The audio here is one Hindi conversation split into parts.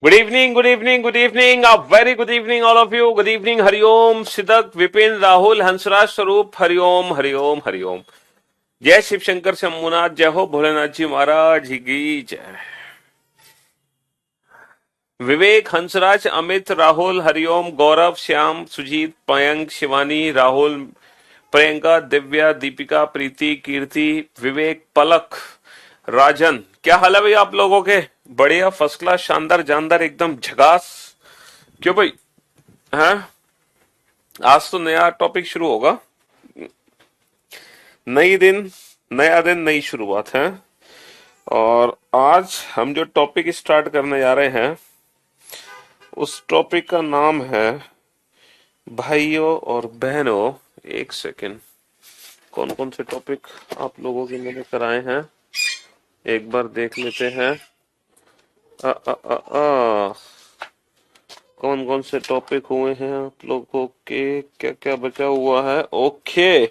Good evening, good evening, good evening, a very good evening all of you. Good evening, Hariom, Sidak, Vipin, Rahul, Hansraj, Swaroop, Hariom, Hariom, Hariom. जय शिव शंकर शंभुनाथ, जय हो भोलेनाथ जी महाराज की जय। विवेक, हंसराज, अमित, राहुल, हरिओम, गौरव, श्याम, सुजीत, पयंक, शिवानी, राहुल, प्रियंका, दिव्या, दीपिका, प्रीति, कीर्ति, विवेक, पलक, राजन। क्या हाल है भाई आप लोगों के? बढ़िया, फर्स्ट क्लास, शानदार, जानदार, एकदम झकास। क्यों भाई? हैं? आज तो नया टॉपिक शुरू होगा। नई दिन, नया दिन, नई शुरुआत है। और आज हम जो टॉपिक स्टार्ट करने जा रहे हैं, उस टॉपिक का नाम है भाइयों और बहनों। एक सेकेंड, कौन कौन से टॉपिक आप लोगों के मैंने कराए हैं एक बार देख लेते हैं। आ, आ, आ, आ, कौन कौन से टॉपिक हुए हैं आप लोगों के, क्या क्या बचा हुआ है? ओके,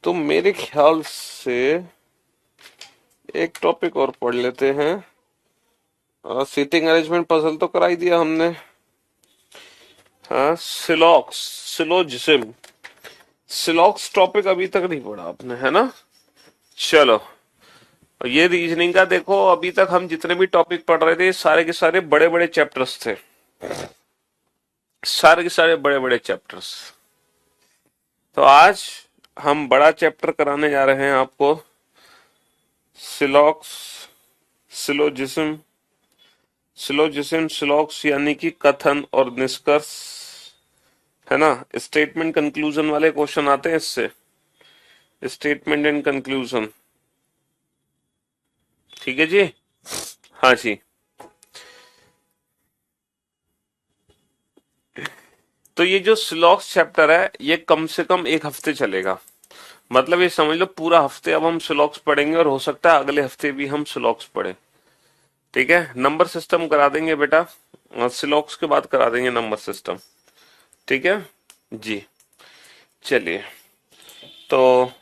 तो मेरे ख्याल से एक टॉपिक और पढ़ लेते हैं। सीटिंग अरेंजमेंट पजल तो करा ही दिया हमने। हाँ, सिलॉक्स, सिलोजिज्म, सिलॉक्स टॉपिक अभी तक नहीं पढ़ा आपने, है ना? चलो, ये रीजनिंग का देखो, अभी तक हम जितने भी टॉपिक पढ़ रहे थे सारे के सारे बड़े बड़े चैप्टर्स थे, सारे के सारे बड़े बड़े चैप्टर्स। तो आज हम बड़ा चैप्टर कराने जा रहे हैं आपको, सिलॉक्स, सिलोजिज्म, सिलोजिज्म, सिलॉक्स यानी कि कथन और निष्कर्ष, है ना? स्टेटमेंट कंक्लूजन वाले क्वेश्चन आते हैं इससे, स्टेटमेंट एंड कंक्लूजन। ठीक है जी? हाँ जी। तो ये जो सिलॉक्स चैप्टर है, ये कम से कम एक हफ्ते चलेगा। मतलब ये समझ लो पूरा हफ्ते अब हम सिलॉक्स पढ़ेंगे, और हो सकता है अगले हफ्ते भी हम सिलॉक्स पढ़े। ठीक है, नंबर सिस्टम करा देंगे बेटा, और सिलॉक्स के बाद करा देंगे नंबर सिस्टम। ठीक है जी। चलिए, तो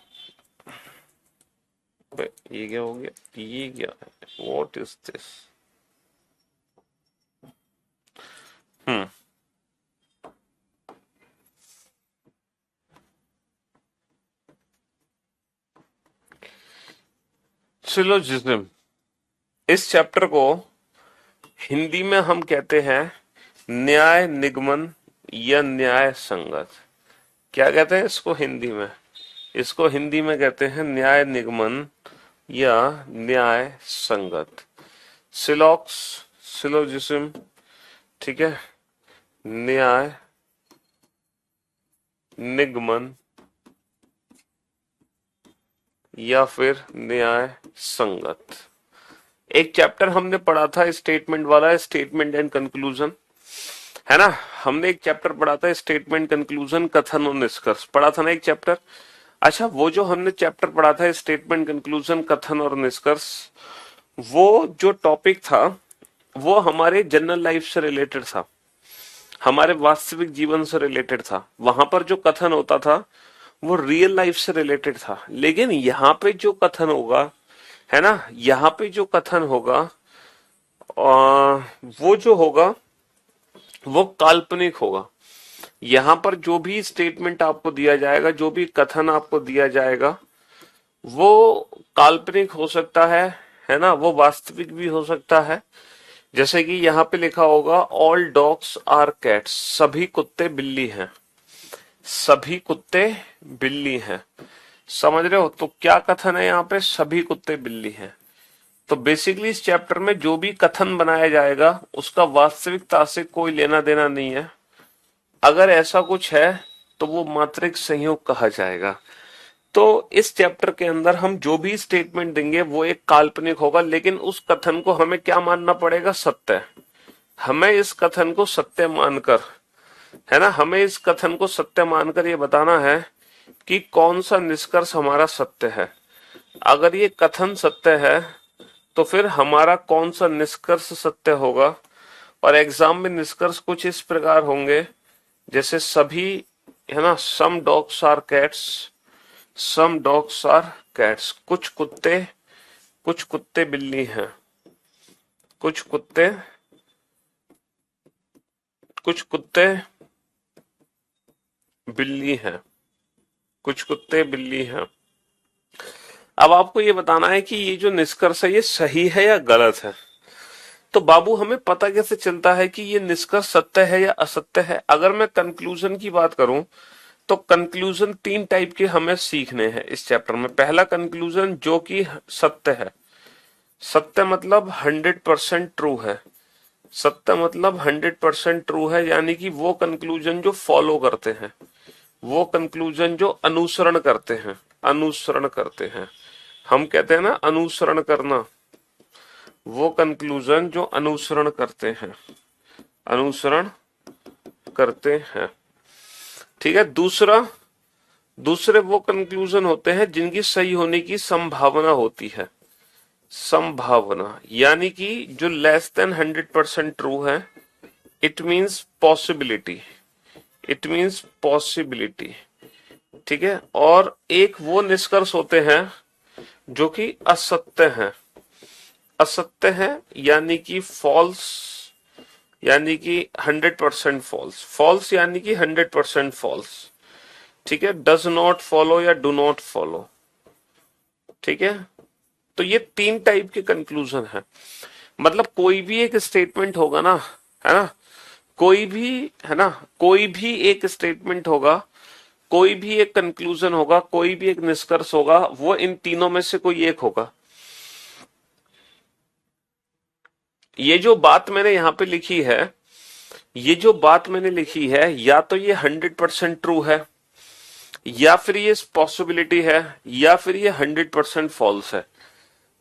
ये क्या हो गया? ये क्या है? What is this? Hmm. Syllogism, इस चैप्टर को हिंदी में हम कहते हैं न्याय निगमन या न्याय संगत। क्या कहते हैं इसको हिंदी में? इसको हिंदी में कहते हैं न्याय निगमन या न्याय संगत। सिलॉक्स, सिलोजिज्म, ठीक है, न्याय निगमन या फिर न्याय संगत। एक चैप्टर हमने पढ़ा था स्टेटमेंट वाला, स्टेटमेंट एंड कंक्लूजन, है ना? हमने एक चैप्टर पढ़ा था स्टेटमेंट, कंक्लूजन, कथन और निष्कर्ष, पढ़ा था ना एक चैप्टर। अच्छा, वो जो हमने चैप्टर पढ़ा था स्टेटमेंट, कंक्लूजन, कथन और निष्कर्ष, वो जो टॉपिक था वो हमारे जनरल लाइफ से रिलेटेड था, हमारे वास्तविक जीवन से रिलेटेड था। वहां पर जो कथन होता था वो रियल लाइफ से रिलेटेड था। लेकिन यहाँ पे जो कथन होगा, है ना, यहाँ पे जो कथन होगा, वो जो होगा वो काल्पनिक होगा। यहाँ पर जो भी स्टेटमेंट आपको दिया जाएगा, जो भी कथन आपको दिया जाएगा, वो काल्पनिक हो सकता है ना, वो वास्तविक भी हो सकता है। जैसे कि यहाँ पे लिखा होगा ऑल डॉग्स आर कैट्स, सभी कुत्ते बिल्ली हैं, सभी कुत्ते बिल्ली हैं। समझ रहे हो? तो क्या कथन है यहाँ पे? सभी कुत्ते बिल्ली हैं। तो बेसिकली इस चैप्टर में जो भी कथन बनाया जाएगा उसका वास्तविकता से कोई लेना देना नहीं है। अगर ऐसा कुछ है तो वो मात्रिक संयोग कहा जाएगा। तो इस चैप्टर के अंदर हम जो भी स्टेटमेंट देंगे वो एक काल्पनिक होगा, लेकिन उस कथन को हमें क्या मानना पड़ेगा? सत्य। हमें इस कथन को सत्य मानकर, है ना, हमें इस कथन को सत्य मानकर ये बताना है कि कौन सा निष्कर्ष हमारा सत्य है। अगर ये कथन सत्य है तो फिर हमारा कौन सा निष्कर्ष सत्य होगा। और एग्जाम में निष्कर्ष कुछ इस प्रकार होंगे, जैसे सभी, है ना, some dogs are cats, some dogs are cats, कुछ कुत्ते बिल्ली हैं, कुछ कुत्ते कुछ कुत्ते बिल्ली हैं, कुछ कुत्ते बिल्ली हैं। अब आपको ये बताना है कि ये जो निष्कर्ष है ये सही है या गलत है। तो बाबू हमें पता कैसे चलता है कि ये निष्कर्ष सत्य है या असत्य है। अगर मैं कंक्लूजन की बात करूं तो कंक्लूजन 3 टाइप के हमें सीखने हैं इस चैप्टर में। पहला कंक्लूजन जो कि सत्य है, सत्य मतलब 100% ट्रू है, सत्य मतलब 100% ट्रू है, यानी कि वो कंक्लूजन जो फॉलो करते हैं, वो कंक्लूजन जो अनुसरण करते हैं, अनुसरण करते हैं, हम कहते हैं ना अनुसरण करना, वो कंक्लूजन जो अनुसरण करते हैं, अनुसरण करते हैं। ठीक है। दूसरे वो कंक्लूजन होते हैं जिनकी सही होने की संभावना होती है, संभावना, यानी कि जो लेस देन 100% ट्रू है, it means possibility, it means possibility. ठीक है। और एक वो निष्कर्ष होते हैं जो कि असत्य हैं, असत्य है, यानी कि फॉल्स, यानी कि 100% फॉल्स, फॉल्स यानी कि 100% फॉल्स। ठीक है। डज नॉट फॉलो या डू नॉट फॉलो। ठीक है। तो ये 3 टाइप के कंक्लूजन है। मतलब कोई भी एक स्टेटमेंट होगा ना, है ना, कोई भी, है ना, कोई भी एक स्टेटमेंट होगा, कोई भी एक कंक्लूजन होगा, कोई भी एक निष्कर्ष होगा, वो इन तीनों में से कोई एक होगा। ये जो बात मैंने यहां पे लिखी है, ये जो बात मैंने लिखी है, या तो ये 100% ट्रू है, या फिर ये पॉसिबिलिटी है, या फिर ये 100% फॉल्स है।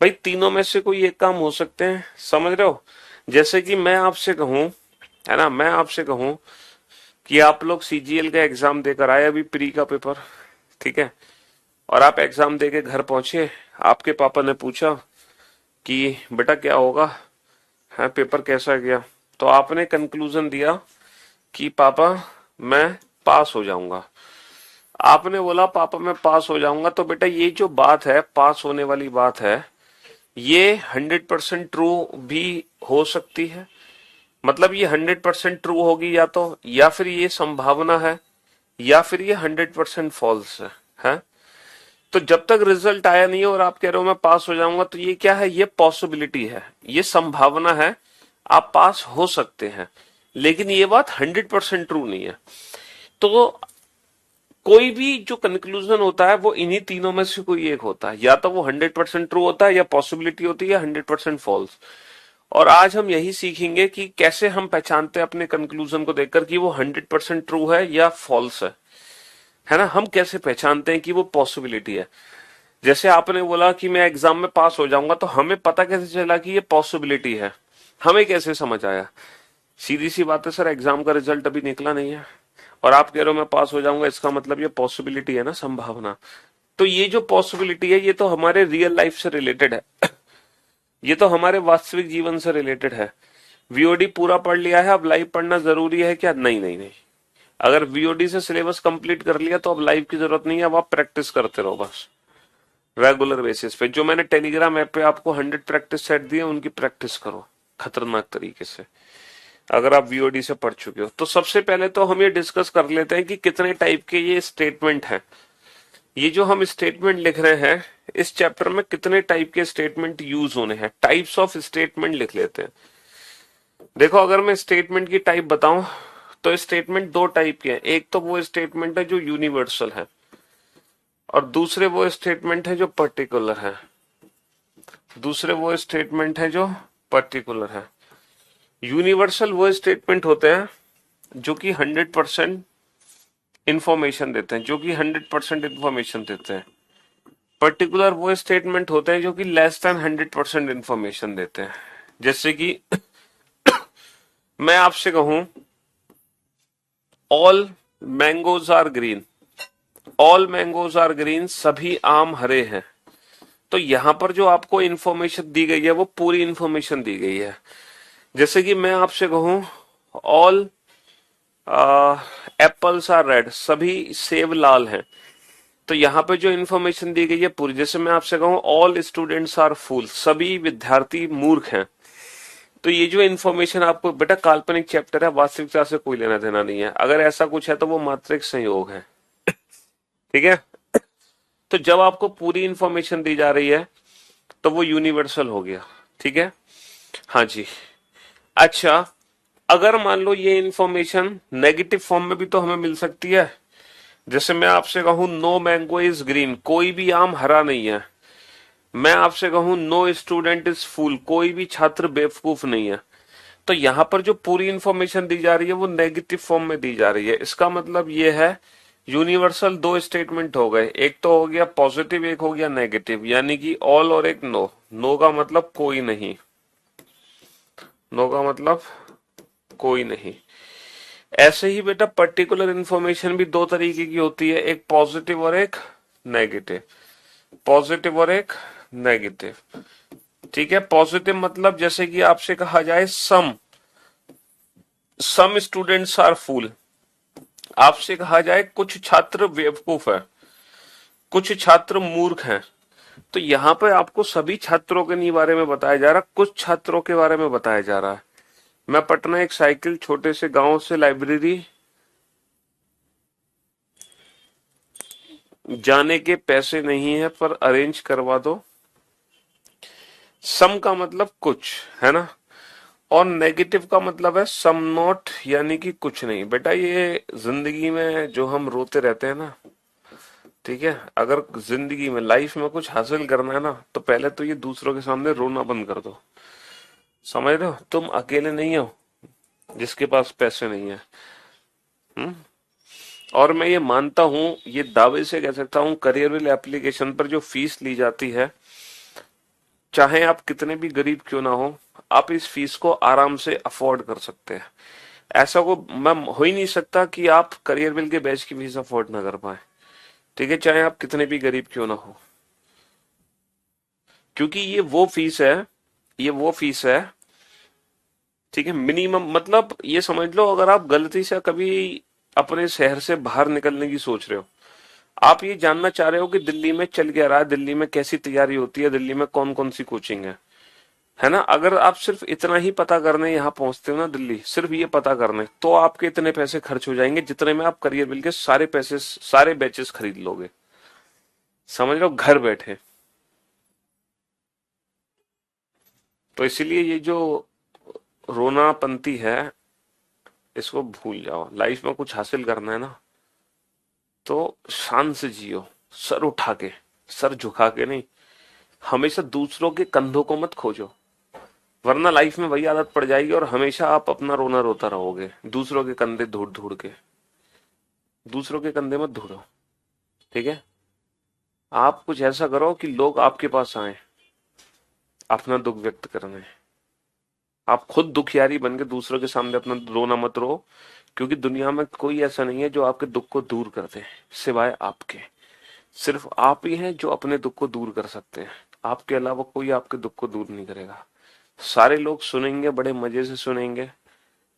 भाई तीनों में से कोई एक काम हो सकते हैं, समझ रहे हो। जैसे कि मैं आपसे कहूं, है ना, मैं आपसे कहूं कि आप लोग सीजीएल का एग्जाम देकर आए, अभी प्री का पेपर, ठीक है, और आप एग्जाम देके घर पहुंचे, आपके पापा ने पूछा कि बेटा क्या होगा, है पेपर कैसा गया, तो आपने कंक्लूजन दिया कि पापा मैं पास हो जाऊंगा। आपने बोला पापा मैं पास हो जाऊंगा, तो बेटा ये जो बात है, पास होने वाली बात है, ये 100% ट्रू भी हो सकती है। मतलब ये 100% ट्रू होगी या तो, या फिर ये संभावना है, या फिर ये 100% फॉल्स है। तो जब तक रिजल्ट आया नहीं है और आप कह रहे हो मैं पास हो जाऊंगा, तो ये क्या है, ये पॉसिबिलिटी है, ये संभावना है, आप पास हो सकते हैं, लेकिन ये बात 100% ट्रू नहीं है। तो कोई भी जो कंक्लूजन होता है वो इन्हीं तीनों में से कोई एक होता है, या तो वो 100% ट्रू होता है, या पॉसिबिलिटी होती है, 100% फॉल्स। और आज हम यही सीखेंगे कि कैसे हम पहचानते हैं अपने कंक्लूजन को देखकर कि वो 100% ट्रू है या फॉल्स है ना। हम कैसे पहचानते हैं कि वो पॉसिबिलिटी है। जैसे आपने बोला कि मैं एग्जाम में पास हो जाऊंगा, तो हमें पता कैसे चला कि ये पॉसिबिलिटी है, हमें कैसे समझ आया। सीधी सी बात है सर, एग्जाम का रिजल्ट अभी निकला नहीं है और आप कह रहे हो मैं पास हो जाऊंगा, इसका मतलब ये पॉसिबिलिटी है ना, संभावना। तो ये जो पॉसिबिलिटी है ये तो हमारे रियल लाइफ से रिलेटेड है, ये तो हमारे वास्तविक जीवन से रिलेटेड है। वीओडी पूरा पढ़ लिया है, अब लाइव पढ़ना जरूरी है क्या? नहीं नहीं नहीं। अगर वीओडी से सिलेबस कंप्लीट कर लिया तो अब लाइव की जरूरत नहीं है, अब आप प्रैक्टिस करते रहो बस रेगुलर बेसिस पे। जो मैंने टेलीग्राम ऐप पे आपको 100 प्रैक्टिस सेट दिए, उनकी प्रैक्टिस करो खतरनाक तरीके से, अगर आप वीओडी से पढ़ चुके हो। तो सबसे पहले तो हम ये डिस्कस कर लेते हैं कि कितने टाइप के ये स्टेटमेंट हैं। ये जो हम स्टेटमेंट लिख रहे हैं, इस चैप्टर में कितने टाइप के स्टेटमेंट यूज होने हैं, टाइप्स ऑफ स्टेटमेंट लिख लेते हैं। देखो अगर मैं स्टेटमेंट की टाइप बताऊं तो स्टेटमेंट 2 टाइप के हैं। एक तो वो स्टेटमेंट है जो यूनिवर्सल है, और दूसरे वो स्टेटमेंट है जो पर्टिकुलर है, दूसरे वो स्टेटमेंट है जो पर्टिकुलर है। यूनिवर्सल वो स्टेटमेंट होते हैं जो कि 100% इंफॉर्मेशन देते हैं, जो कि 100% इंफॉर्मेशन देते हैं। पर्टिकुलर वो स्टेटमेंट होते हैं जो कि लेस देन 100% इंफॉर्मेशन देते हैं। जैसे कि मैं आपसे कहूं all mangoes are green, all mangoes are green, सभी आम हरे हैं। तो यहां पर जो आपको इंफॉर्मेशन दी गई है वो पूरी इंफॉर्मेशन दी गई है। जैसे कि मैं आपसे कहूं ऑल एप्पल्स आर रेड, सभी सेब लाल हैं, तो यहां पे जो इंफॉर्मेशन दी गई है पूरी। जैसे मैं आपसे कहूं ऑल स्टूडेंट्स आर फूल, सभी विद्यार्थी मूर्ख हैं, तो ये जो इन्फॉर्मेशन आपको बेटा काल्पनिक चैप्टर है, वास्तविकता से कोई लेना देना नहीं है। अगर ऐसा कुछ है तो वो मात्र एक संयोग है। ठीक है। तो जब आपको पूरी इन्फॉर्मेशन दी जा रही है तो वो यूनिवर्सल हो गया। ठीक है। हाँ जी। अच्छा, अगर मान लो ये इन्फॉर्मेशन नेगेटिव फॉर्म में भी तो हमें मिल सकती है। जैसे मैं आपसे कहूं नो मैंगो इज ग्रीन, कोई भी आम हरा नहीं है। मैं आपसे कहूं नो स्टूडेंट इज फूल, कोई भी छात्र बेवकूफ नहीं है। तो यहां पर जो पूरी इंफॉर्मेशन दी जा रही है वो नेगेटिव फॉर्म में दी जा रही है। इसका मतलब ये है यूनिवर्सल दो स्टेटमेंट हो गए, एक तो हो गया पॉजिटिव, एक हो गया नेगेटिव, यानी कि ऑल और एक नो। नो का मतलब कोई नहीं, नो का मतलब कोई नहीं। ऐसे ही बेटा पर्टिकुलर इंफॉर्मेशन भी दो तरीके की होती है, एक पॉजिटिव और एक नेगेटिव। पॉजिटिव और एक नेगेटिव। ठीक है। पॉजिटिव मतलब जैसे कि आपसे कहा जाए सम स्टूडेंट्स आर फूल, आपसे कहा जाए कुछ छात्र बेवकूफ है, कुछ छात्र मूर्ख हैं। तो यहाँ पे आपको सभी छात्रों के नहीं बारे में बताया जा रहा, कुछ छात्रों के बारे में बताया जा रहा है। मैं पटना एक साइकिल छोटे से गांव से लाइब्रेरी जाने के पैसे नहीं है पर अरेंज करवा दो। सम का मतलब कुछ है ना, और नेगेटिव का मतलब है सम नॉट, यानी कि कुछ नहीं। बेटा ये जिंदगी में जो हम रोते रहते हैं ना, ठीक है, अगर जिंदगी में लाइफ में कुछ हासिल करना है ना तो पहले तो ये दूसरों के सामने रोना बंद कर दो। समझ रहे हो, तुम अकेले नहीं हो जिसके पास पैसे नहीं है। हम्म। और मैं ये मानता हूं, ये दावे से कह सकता हूं, करियरविल एप्लीकेशन पर जो फीस ली जाती है, चाहे आप कितने भी गरीब क्यों ना हो, आप इस फीस को आराम से अफोर्ड कर सकते हैं। ऐसा को मैं हो ही नहीं सकता कि आप करियरविल के बैच की फीस अफोर्ड ना कर पाए। ठीक है, चाहे आप कितने भी गरीब क्यों ना हो, क्योंकि ये वो फीस है। ठीक है, मिनिमम मतलब ये समझ लो, अगर आप गलती से कभी अपने शहर से बाहर निकलने की सोच रहे हो, आप ये जानना चाह रहे हो कि दिल्ली में चल क्या रहा है, दिल्ली में कैसी तैयारी होती है, दिल्ली में कौन कौन सी कोचिंग है ना, अगर आप सिर्फ इतना ही पता करने यहाँ पहुंचते हो ना दिल्ली, सिर्फ ये पता करने, तो आपके इतने पैसे खर्च हो जाएंगे जितने में आप करियर बिल के सारे पैसे सारे बैचेस खरीद लोगे। समझ लो, घर बैठे। तो इसीलिए ये जो रोनापंती है, इसको भूल जाओ। लाइफ में कुछ हासिल करना है ना तो शान से जियो, सर उठा के, सर झुका के नहीं। हमेशा दूसरों के कंधों को मत खोजो, वरना लाइफ में वही आदत पड़ जाएगी और हमेशा आप अपना रोना रोता रहोगे, दूसरों के कंधे ढूंढ ढूंढ के। दूसरों के कंधे मत ढूंढो। ठीक है। आप कुछ ऐसा करो कि लोग आपके पास आए अपना दुख व्यक्त करने। आप खुद दुखियारी बन के दूसरों के सामने अपना रोना मत रो, क्योंकि दुनिया में कोई ऐसा नहीं है जो आपके दुख को दूर कर दे सिवाय आपके। सिर्फ आप ही हैं जो अपने दुख को दूर कर सकते हैं, आपके अलावा कोई आपके दुख को दूर नहीं करेगा। सारे लोग सुनेंगे, बड़े मजे से सुनेंगे,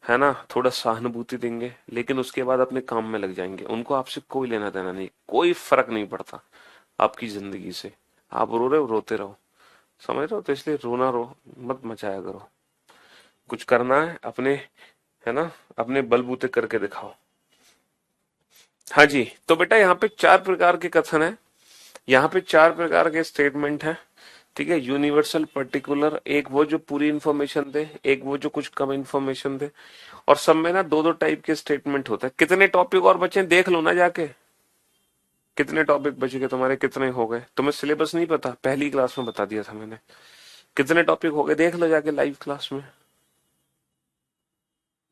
है ना, थोड़ा सहानुभूति देंगे, लेकिन उसके बाद अपने काम में लग जाएंगे। उनको आपसे कोई लेना देना नहीं, कोई फर्क नहीं पड़ता आपकी जिंदगी से। आप रो रहे हो, रोते रहो। समझ रहे हो, तो इसलिए रोना रो मत मचाया करो। कुछ करना है अपने, है ना, अपने बलबूते करके दिखाओ। हाँ जी। तो बेटा यहाँ पे चार प्रकार के कथन है, यहाँ पे चार प्रकार के स्टेटमेंट है। ठीक है, यूनिवर्सल, पर्टिकुलर, एक वो जो पूरी इंफॉर्मेशन दे, एक वो जो कुछ कम इंफॉर्मेशन दे। और सब में ना दो दो टाइप के स्टेटमेंट होता है। कितने टॉपिक और बचे देख लो ना जाके, कितने टॉपिक बचे गए तुम्हारे, कितने हो गए। तुम्हें सिलेबस नहीं पता, पहली क्लास में बता दिया था मैंने। कितने टॉपिक हो गए देख लो जाके लाइव क्लास में।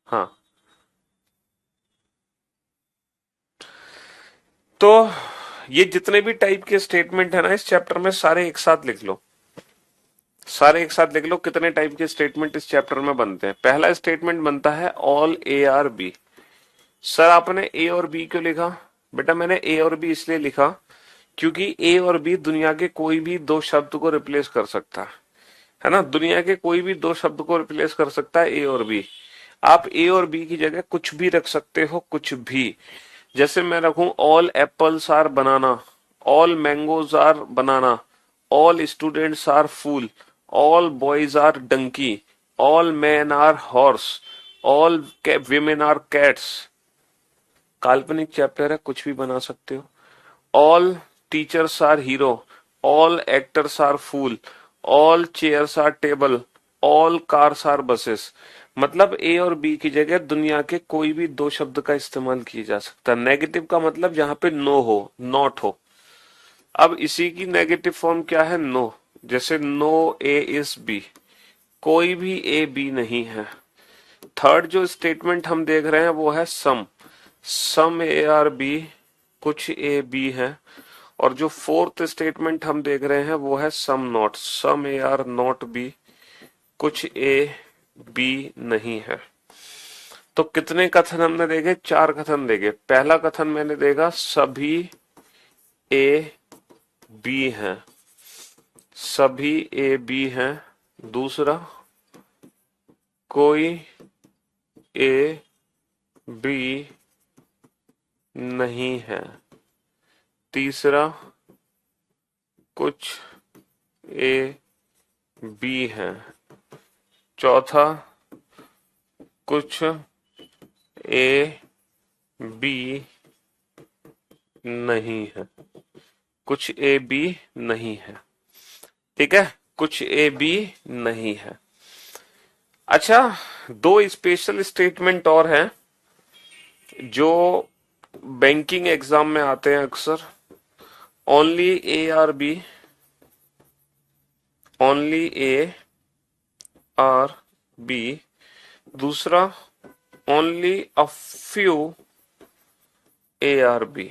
हाँ। तो ये जितने भी टाइप के स्टेटमेंट है ना इस चैप्टर में, सारे एक साथ लिख लो। सारे एक साथ लिख लो कितने टाइप के स्टेटमेंट इस चैप्टर में बनते हैं। पहला स्टेटमेंट बनता है all A are B. Sir आपने ए और बी क्यों लिखा? बेटा मैंने ए और बी इसलिए लिखा क्योंकि ए और बी दुनिया के कोई भी दो शब्द को रिप्लेस कर सकता है ना, दुनिया के कोई भी दो शब्द को रिप्लेस कर सकता है ए और बी। आप ए और बी की जगह कुछ भी रख सकते हो, कुछ भी। जैसे मैं रखूं all apples are banana, all mangoes are banana, all students are fool, all boys are donkey, all man are horse, all women are cats, काल्पनिक चैप्टर है, कुछ भी बना सकते हो। All teachers are hero, all actors are fool, all chairs are table, all cars are buses. मतलब ए और बी की जगह दुनिया के कोई भी दो शब्द का इस्तेमाल किया जा सकता है। नेगेटिव का मतलब जहां पे नो हो, नॉट हो। अब इसी की नेगेटिव फॉर्म क्या है, नो। जैसे नो ए इज बी, कोई भी ए बी नहीं है। थर्ड जो स्टेटमेंट हम देख रहे हैं वो है सम ए आर बी, कुछ ए बी है। और जो फोर्थ स्टेटमेंट हम देख रहे हैं वो है सम ए आर नॉट बी, कुछ ए बी नहीं है। तो कितने कथन हमने देखे, 4 कथन देखे। पहला कथन मैंने देखा सभी ए बी हैं, सभी ए बी हैं। दूसरा कोई ए बी नहीं है। तीसरा कुछ ए बी है। चौथा कुछ ए बी नहीं है, कुछ ए बी नहीं है। ठीक है, कुछ ए बी नहीं है। अच्छा, 2 स्पेशल स्टेटमेंट और हैं जो बैंकिंग एग्जाम में आते हैं अक्सर। Only A are B, only A are B. दूसरा only a few A are B.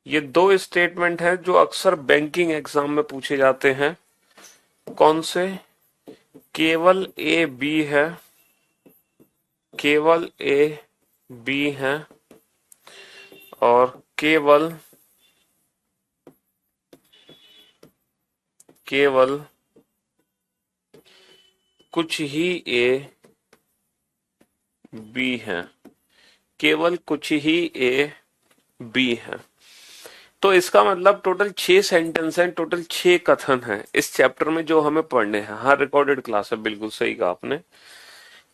ये 2 स्टेटमेंट हैं जो अक्सर बैंकिंग एग्जाम में पूछे जाते हैं। कौन से, केवल ए बी है, केवल ए बी है, और केवल कुछ ही ए बी है, केवल कुछ ही ए बी है। तो इसका मतलब टोटल 6 सेंटेंस हैं, टोटल 6 कथन हैं इस चैप्टर में जो हमें पढ़ने हैं। हाँ, रिकॉर्डेड क्लास है, बिल्कुल सही कहा आपने।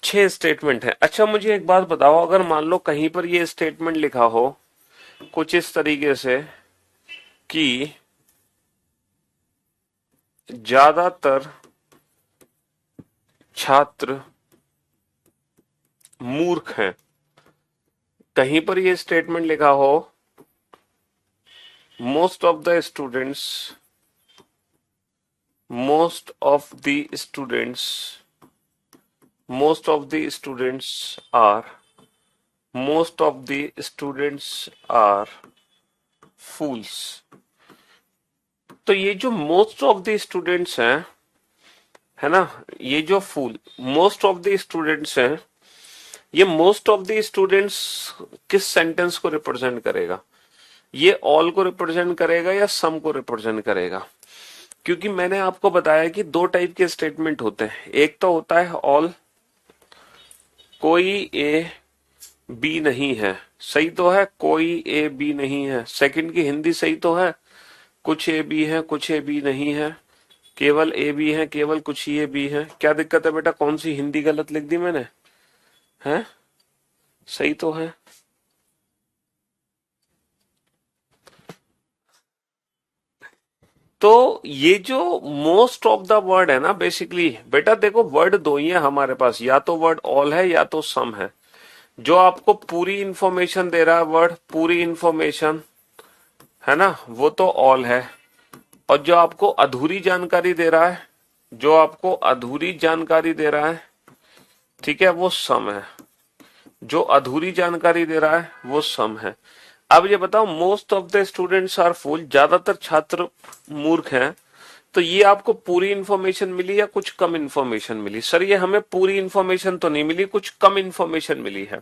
6 स्टेटमेंट है। अच्छा, मुझे एक बात बताओ, अगर मान लो कहीं पर ये स्टेटमेंट लिखा हो कुछ इस तरीके से कि ज्यादातर छात्र मूर्ख हैं, कहीं पर ये स्टेटमेंट लिखा हो most of the students most of the students most of the students are most of the students are fools। तो ये जो मोस्ट ऑफ द स्टूडेंट्स हैं, है ना, ये जो फूल मोस्ट ऑफ द स्टूडेंट्स हैं, ये मोस्ट ऑफ द स्टूडेंट्स किस सेंटेंस को रिप्रेजेंट करेगा? ये ऑल को रिप्रेजेंट करेगा या सम को रिप्रेजेंट करेगा? क्योंकि मैंने आपको बताया कि 2 टाइप के स्टेटमेंट होते हैं। एक तो होता है ऑल, कोई ए बी नहीं है, सही तो है, कोई ए बी नहीं है। सेकंड की हिंदी सही तो है, कुछ ए बी है, कुछ ए बी नहीं है, केवल ए बी है, केवल कुछ ही ए बी है। क्या दिक्कत है बेटा, कौन सी हिंदी गलत लिख दी मैंने? है, सही तो है। तो ये जो मोस्ट ऑफ द वर्ड है ना, बेसिकली बेटा देखो वर्ड 2 ही है हमारे पास, या तो वर्ड ऑल है या तो सम है। जो आपको पूरी इंफॉर्मेशन दे रहा है वर्ड, पूरी इंफॉर्मेशन, है ना, वो तो ऑल है। और जो आपको अधूरी जानकारी दे रहा है, जो आपको अधूरी जानकारी दे रहा है, ठीक है, वो सम है। जो अधूरी जानकारी दे रहा है वो सम है। अब ये बताओ, most of the students are fool, ज्यादातर छात्र मूर्ख हैं, तो ये आपको पूरी इंफॉर्मेशन मिली या कुछ कम इंफॉर्मेशन मिली? सर ये हमें पूरी इंफॉर्मेशन तो नहीं मिली, कुछ कम इंफॉर्मेशन मिली है।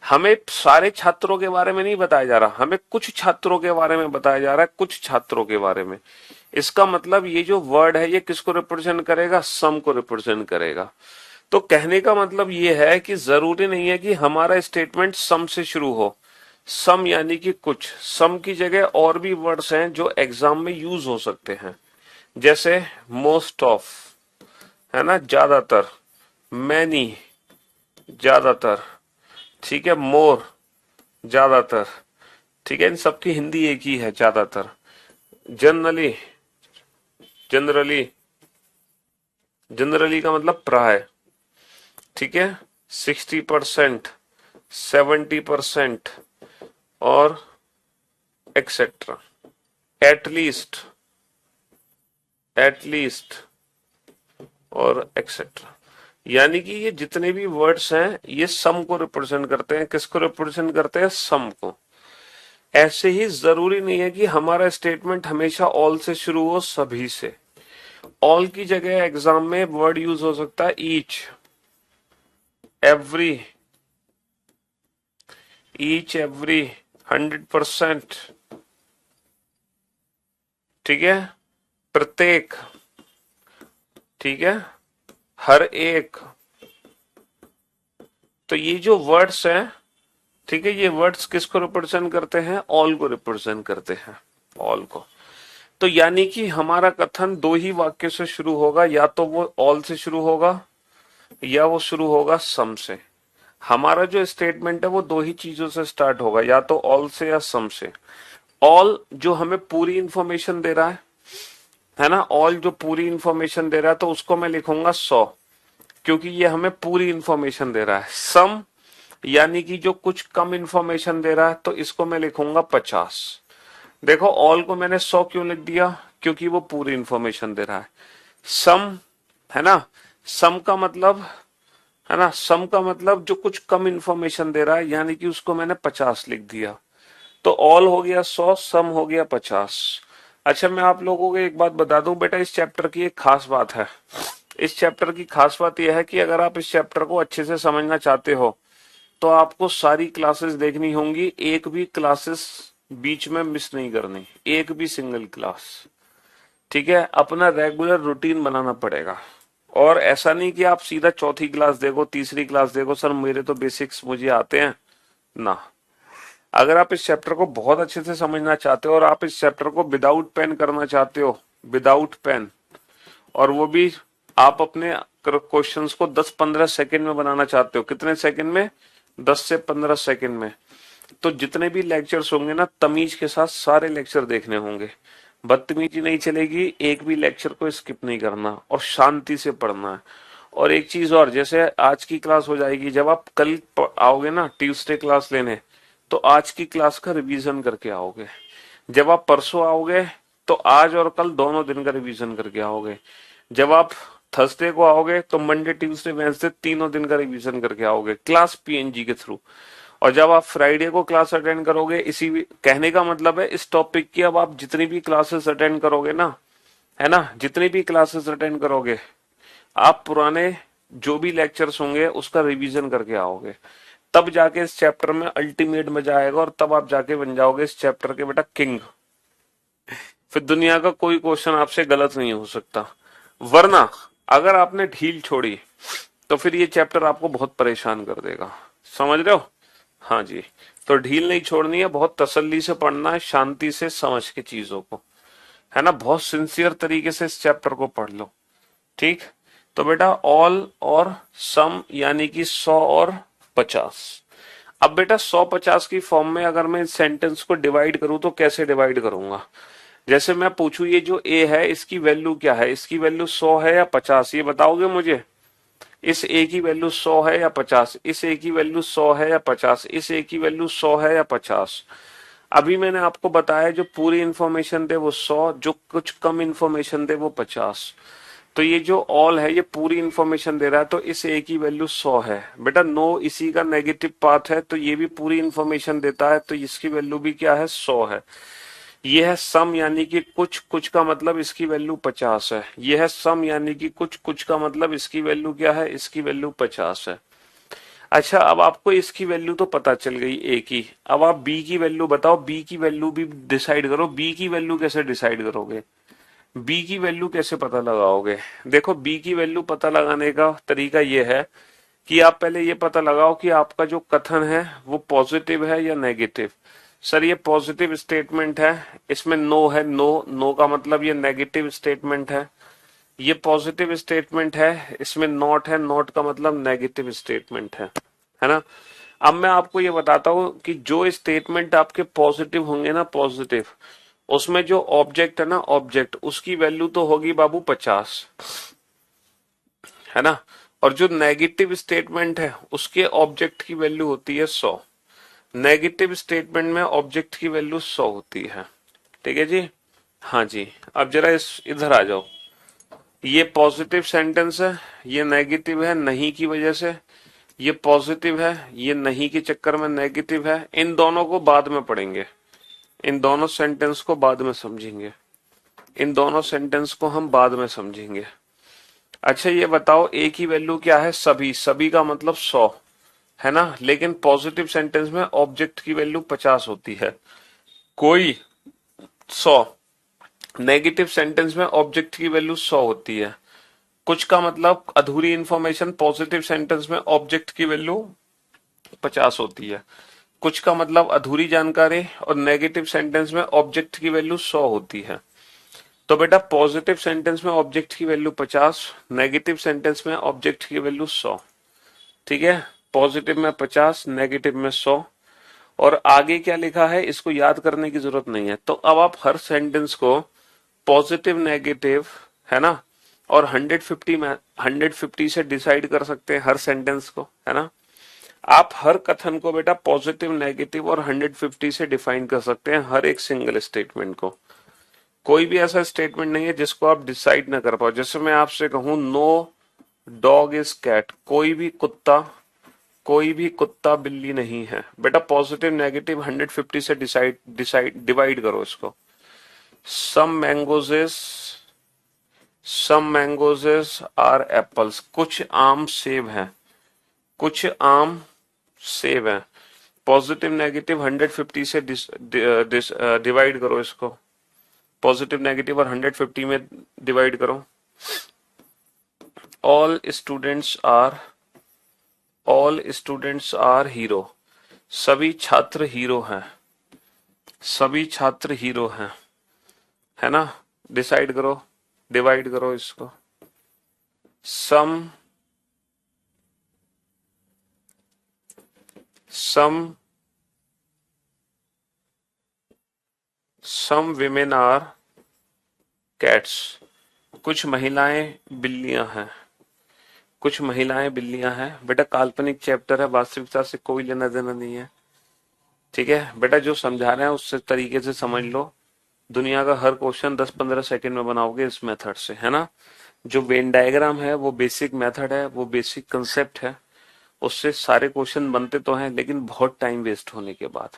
हमें सारे छात्रों के बारे में नहीं बताया जा रहा, हमें कुछ छात्रों के बारे में बताया जा रहा है, कुछ छात्रों के बारे में। इसका मतलब ये जो वर्ड है ये किसको रिप्रेजेंट करेगा? सम को रिप्रेजेंट करेगा। तो कहने का मतलब ये है कि जरूरी नहीं है कि हमारा स्टेटमेंट सम से शुरू हो। सम यानी कि कुछ, सम की जगह और भी वर्ड्स हैं जो एग्जाम में यूज हो सकते हैं, जैसे मोस्ट ऑफ, है ना, ज्यादातर, मैनी ज्यादातर, ठीक है, मोर ज्यादातर, ठीक है, इन सबकी हिंदी एक ही है, ज्यादातर। जनरली, जनरली, जनरली का मतलब प्राय, ठीक है, 60%, 70% और एक्सेट्रा, एटलीस्ट, एटलीस्ट और एक्सेट्रा। यानी कि ये जितने भी वर्ड्स हैं ये सम को रिप्रेजेंट करते हैं। किसको रिप्रेजेंट करते हैं? सम को। ऐसे ही जरूरी नहीं है कि हमारा स्टेटमेंट हमेशा ऑल से शुरू हो, सभी से। ऑल की जगह एग्जाम में वर्ड यूज हो सकता है ईच, एवरी, ईच एवरी, 100%, ठीक है, प्रत्येक, ठीक है, हर एक। तो ये जो वर्ड्स हैं, ठीक है, ये वर्ड्स किसको रिप्रेजेंट करते हैं? ऑल को रिप्रेजेंट करते हैं, ऑल को। तो यानी कि हमारा कथन दो ही वाक्य से शुरू होगा, या तो वो ऑल से शुरू होगा या वो शुरू होगा सम से। हमारा जो स्टेटमेंट है वो दो ही चीजों से स्टार्ट होगा, या तो ऑल से या सम से। ऑल जो हमें पूरी इंफॉर्मेशन दे रहा है ना, ऑल जो पूरी इंफॉर्मेशन दे रहा है तो उसको मैं लिखूंगा 100, क्योंकि ये हमें पूरी इंफॉर्मेशन दे रहा है। सम यानी कि जो कुछ कम इंफॉर्मेशन दे रहा है तो इसको मैं लिखूंगा 50। देखो ऑल को मैंने 100 क्यों लिख दिया? क्योंकि वो पूरी इंफॉर्मेशन दे रहा है। सम, है ना, सम का मतलब, है ना, सम का मतलब जो कुछ कम इंफॉर्मेशन दे रहा है, यानी कि उसको मैंने 50 लिख दिया। तो ऑल हो गया 100, सम हो गया 50। अच्छा, मैं आप लोगों को एक बात बता दूं बेटा, इस चैप्टर की एक खास बात है। इस चैप्टर की खास बात यह है कि अगर आप इस चैप्टर को अच्छे से समझना चाहते हो तो आपको सारी क्लासेस देखनी होंगी, एक भी क्लासेस बीच में मिस नहीं करनी, एक भी सिंगल क्लास, ठीक है। अपना रेगुलर रूटीन बनाना पड़ेगा। और ऐसा नहीं कि आप सीधा चौथी क्लास देखो, तीसरी क्लास देखो, सर मेरे तो बेसिक्स मुझे आते हैं ना। अगर आप इस चैप्टर को बहुत अच्छे से समझना चाहते हो और आप इस चैप्टर को विदाउट पेन करना चाहते हो, विदाउट पेन, और वो भी आप अपने क्वेश्चंस को 10-15 सेकंड में बनाना चाहते हो, कितने सेकंड में? 10 से 15 सेकंड में। तो जितने भी लेक्चर्स होंगे ना, तमीज के साथ सारे लेक्चर देखने होंगे, बदतमीजी नहीं चलेगी, एक भी लेक्चर को स्किप नहीं करना और शांति से पढ़ना है। और एक चीज और, जैसे आज की क्लास हो जाएगी, जब आप कल आओगे ना ट्यूसडे क्लास लेने, तो आज की क्लास का रिवीजन करके आओगे। जब आप परसों आओगे तो आज और कल दोनों दिन का रिवीजन करके आओगे। जब आप थर्सडे को आओगे तो मंडे, ट्यूसडे, वेडनेसडे तीनों दिन का रिवीजन करके आओगे क्लास पीएनजी के थ्रू। और जब आप फ्राइडे को क्लास अटेंड करोगे, इसी कहने का मतलब है इस टॉपिक की अब आप जितनी भी क्लासेस अटेंड करोगे ना, है ना, जितनी भी क्लासेस अटेंड करोगे, आप पुराने जो भी लेक्चर्स होंगे उसका रिवीजन करके आओगे। तब जाके इस चैप्टर में अल्टीमेट मजा आएगा और तब आप जाके बन जाओगे इस चैप्टर के बेटा किंग। फिर दुनिया का कोई क्वेश्चन आपसे गलत नहीं हो सकता। वरना अगर आपने ढील छोड़ी तो फिर ये चैप्टर आपको बहुत परेशान कर देगा। समझ रहे हो? हाँ जी। तो ढील नहीं छोड़नी है, बहुत तसल्ली से पढ़ना है, शांति से समझ के चीजों को, है ना, बहुत सिंसियर तरीके से इस चैप्टर को पढ़ लो, ठीक। तो बेटा ऑल और सम यानी कि 100 और 50। अब बेटा 100-50 की फॉर्म में अगर मैं इस सेंटेंस को डिवाइड करूं तो कैसे डिवाइड करूंगा? जैसे मैं पूछूं ये जो ए है इसकी वैल्यू क्या है, इसकी वैल्यू 100 है या 50, ये बताओगे मुझे? इस ए की वैल्यू 100 है या 50, इस ए की वैल्यू 100 है या 50, इस ए की वैल्यू 100 है या 50। अभी मैंने आपको बताया जो पूरी इंफॉर्मेशन दे वो 100, जो कुछ कम इंफॉर्मेशन दे वो 50। तो ये जो ऑल है ये पूरी इंफॉर्मेशन दे रहा है, तो इस ए की वैल्यू 100 है बेटा। नो इसी का नेगेटिव पार्ट है, तो ये भी पूरी इंफॉर्मेशन देता है, तो इसकी वैल्यू भी क्या है? 100 है। ये है सम यानी कि कुछ, कुछ का मतलब इसकी वैल्यू 50 है। ये है सम यानी कि कुछ, कुछ का मतलब इसकी वैल्यू क्या है? इसकी वैल्यू 50 है। अच्छा, अब आपको इसकी वैल्यू तो पता चल गई ए की, अब आप बी की वैल्यू बताओ, बी की वैल्यू भी डिसाइड करो। बी की वैल्यू कैसे डिसाइड करोगे? बी की वैल्यू कैसे पता लगाओगे? देखो बी की वैल्यू पता लगाने का तरीका यह है कि आप पहले ये पता लगाओ कि आपका जो कथन है वो पॉजिटिव है या नेगेटिव। सर ये पॉजिटिव स्टेटमेंट है, इसमें नो है, नो, नो का मतलब ये नेगेटिव स्टेटमेंट है, ये पॉजिटिव स्टेटमेंट है, इसमें नॉट है, नॉट का मतलब नेगेटिव स्टेटमेंट है ना। अब मैं आपको ये बताता हूं कि जो स्टेटमेंट आपके पॉजिटिव होंगे ना, पॉजिटिव, उसमें जो ऑब्जेक्ट है ना, ऑब्जेक्ट, उसकी वैल्यू तो होगी बाबू 50, है ना। और जो नेगेटिव स्टेटमेंट है उसके ऑब्जेक्ट की वैल्यू होती है 100। नेगेटिव स्टेटमेंट में ऑब्जेक्ट की वैल्यू 100 होती है। ठीक है जी। हाँ जी। अब जरा इस इधर आ जाओ। ये पॉजिटिव सेंटेंस है, ये नेगेटिव है नहीं की वजह से, ये पॉजिटिव है, ये नहीं के चक्कर में नेगेटिव है। इन दोनों को बाद में पढ़ेंगे, इन दोनों सेंटेंस को बाद में समझेंगे, इन दोनों सेंटेंस को हम बाद में समझेंगे। अच्छा ये बताओ ए की वैल्यू क्या है, सभी, सभी का मतलब 100, है ना। लेकिन पॉजिटिव सेंटेंस में ऑब्जेक्ट की वैल्यू 50 होती है, कोई 100। नेगेटिव सेंटेंस में ऑब्जेक्ट की वैल्यू 100 होती है। कुछ का मतलब अधूरी इंफॉर्मेशन, पॉजिटिव सेंटेंस में ऑब्जेक्ट की वैल्यू 50 होती है। कुछ का मतलब अधूरी जानकारी, और नेगेटिव सेंटेंस में ऑब्जेक्ट की वैल्यू 100 होती है। तो बेटा पॉजिटिव सेंटेंस में ऑब्जेक्ट की वैल्यू 50, नेगेटिव सेंटेंस में ऑब्जेक्ट की वैल्यू 100। ठीक है, पॉजिटिव में 50, नेगेटिव में 100। और आगे क्या लिखा है इसको याद करने की जरूरत नहीं है। तो अब आप हर सेंटेंस को पॉजिटिव, नेगेटिव, है ना, और 150 में 150 से डिसाइड कर सकते हैं हर सेंटेंस को, है ना। आप हर कथन को बेटा पॉजिटिव, नेगेटिव और 150 से डिफाइन कर सकते हैं, हर एक सिंगल स्टेटमेंट को। कोई भी ऐसा स्टेटमेंट नहीं है जिसको आप डिसाइड ना कर पाओ। जैसे मैं आपसे कहूं नो डॉग इज कैट, कोई भी कुत्ता बिल्ली नहीं है, बेटा पॉजिटिव, नेगेटिव, 150 से डिसाइड डिसाइड डिवाइड करो इसको। सम मैंगोजेस, सम मैंगोजेस आर एप्पल्स, कुछ आम सेब हैं, कुछ आम सेब हैं। पॉजिटिव, नेगेटिव, 150 से डिवाइड करो इसको। पॉजिटिव, नेगेटिव और 150 में डिवाइड करो। All students are, all students are hero, सभी छात्र हीरो हैं, सभी छात्र हीरो हैं, है ना। डिसाइड करो, डिवाइड करो इसको। सम, सम, सम विमेन आर कैट्स, कुछ महिलाएं बिल्लियां हैं, कुछ महिलाएं बिल्लियां हैं। बेटा काल्पनिक चैप्टर है, वास्तविकता से कोई लेना देना नहीं है। ठीक है बेटा, जो समझा रहे हैं उससे तरीके से समझ लो। दुनिया का हर क्वेश्चन 10-15 सेकंड में बनाओगे इस मेथड से, है ना। जो वेन डायग्राम है वो बेसिक मेथड है, वो बेसिक कंसेप्ट है, उससे सारे क्वेश्चन बनते तो हैं लेकिन बहुत टाइम वेस्ट होने के बाद।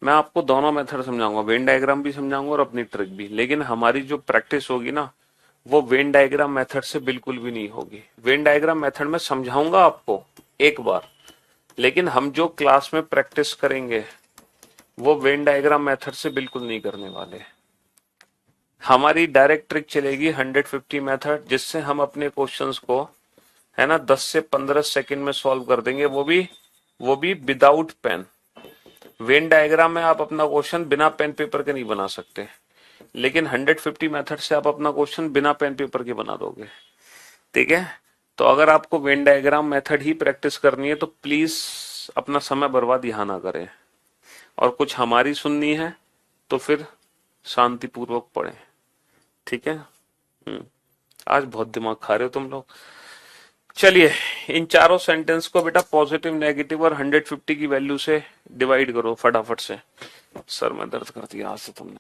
मैं आपको दोनों मेथड समझाऊंगा, वेन डायग्राम भी समझाऊंगा और अपनी ट्रिक भी। लेकिन हमारी जो प्रैक्टिस होगी ना, वो वेन डायग्राम मेथड से बिल्कुल भी नहीं होगी। वेन डायग्राम मेथड में समझाऊंगा आपको एक बार, लेकिन हम जो क्लास में प्रैक्टिस करेंगे वो वेन डायग्राम मेथड से बिल्कुल नहीं करने वाले। हमारी डायरेक्ट ट्रिक चलेगी 150 मेथड, जिससे हम अपने क्वेश्चंस को, है ना, 10 से 15 सेकंड में सॉल्व कर देंगे, वो भी विदाउट पेन। वेन डायग्राम में आप अपना क्वेश्चन बिना पेन पेपर के नहीं बना सकते, लेकिन 150 मेथड से आप अपना क्वेश्चन बिना पेन पेपर के बना दोगे। ठीक है, तो अगर आपको वेन डायग्राम मेथड ही प्रैक्टिस करनी है तो प्लीज अपना समय बर्बाद यहां ना करें, और कुछ हमारी सुननी है तो फिर शांतिपूर्वक पढ़ें। ठीक है। आज बहुत दिमाग खा रहे हो तुम लोग। चलिए, इन चारों सेंटेंस को बेटा पॉजिटिव, नेगेटिव और 150 की वैल्यू से डिवाइड करो फटाफट से। सर में दर्द कर दिया आज से तुमने।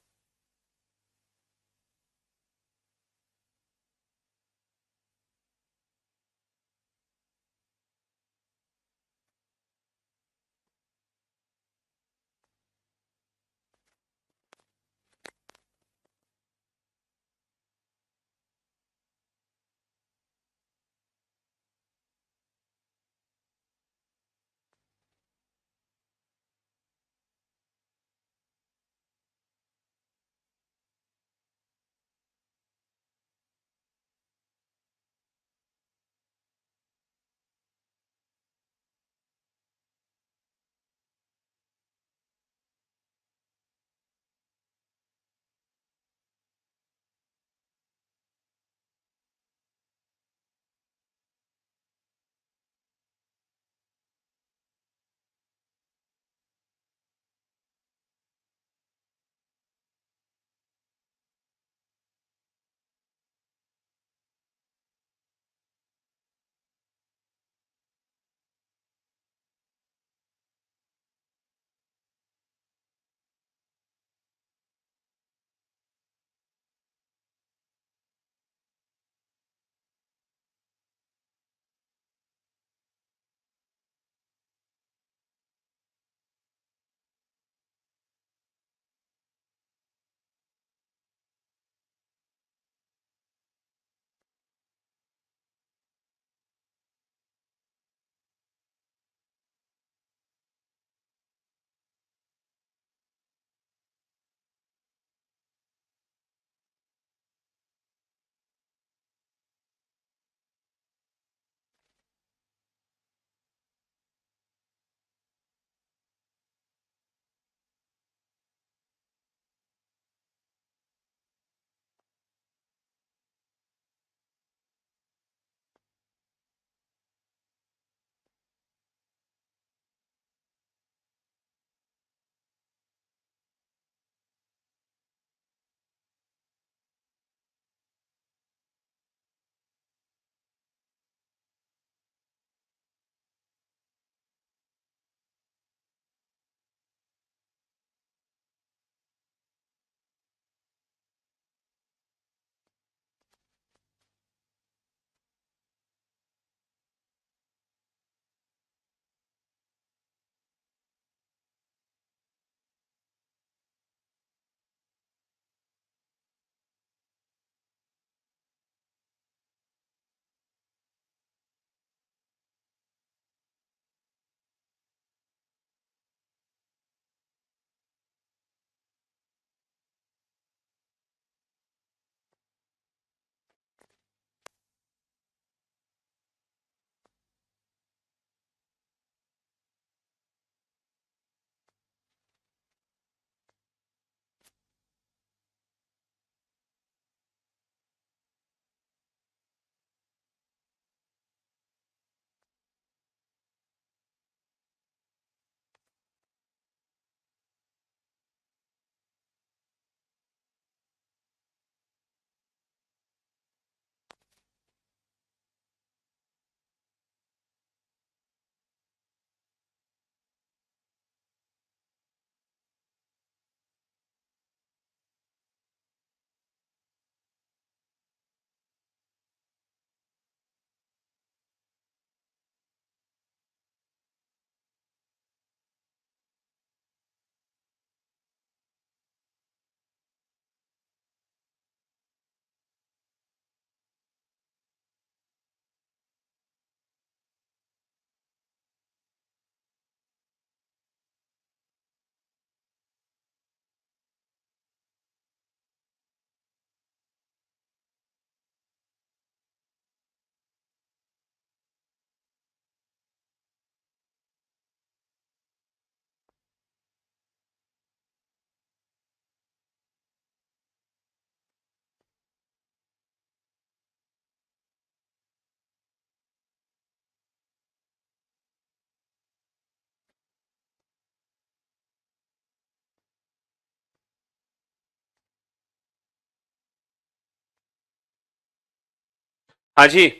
हाँ जी,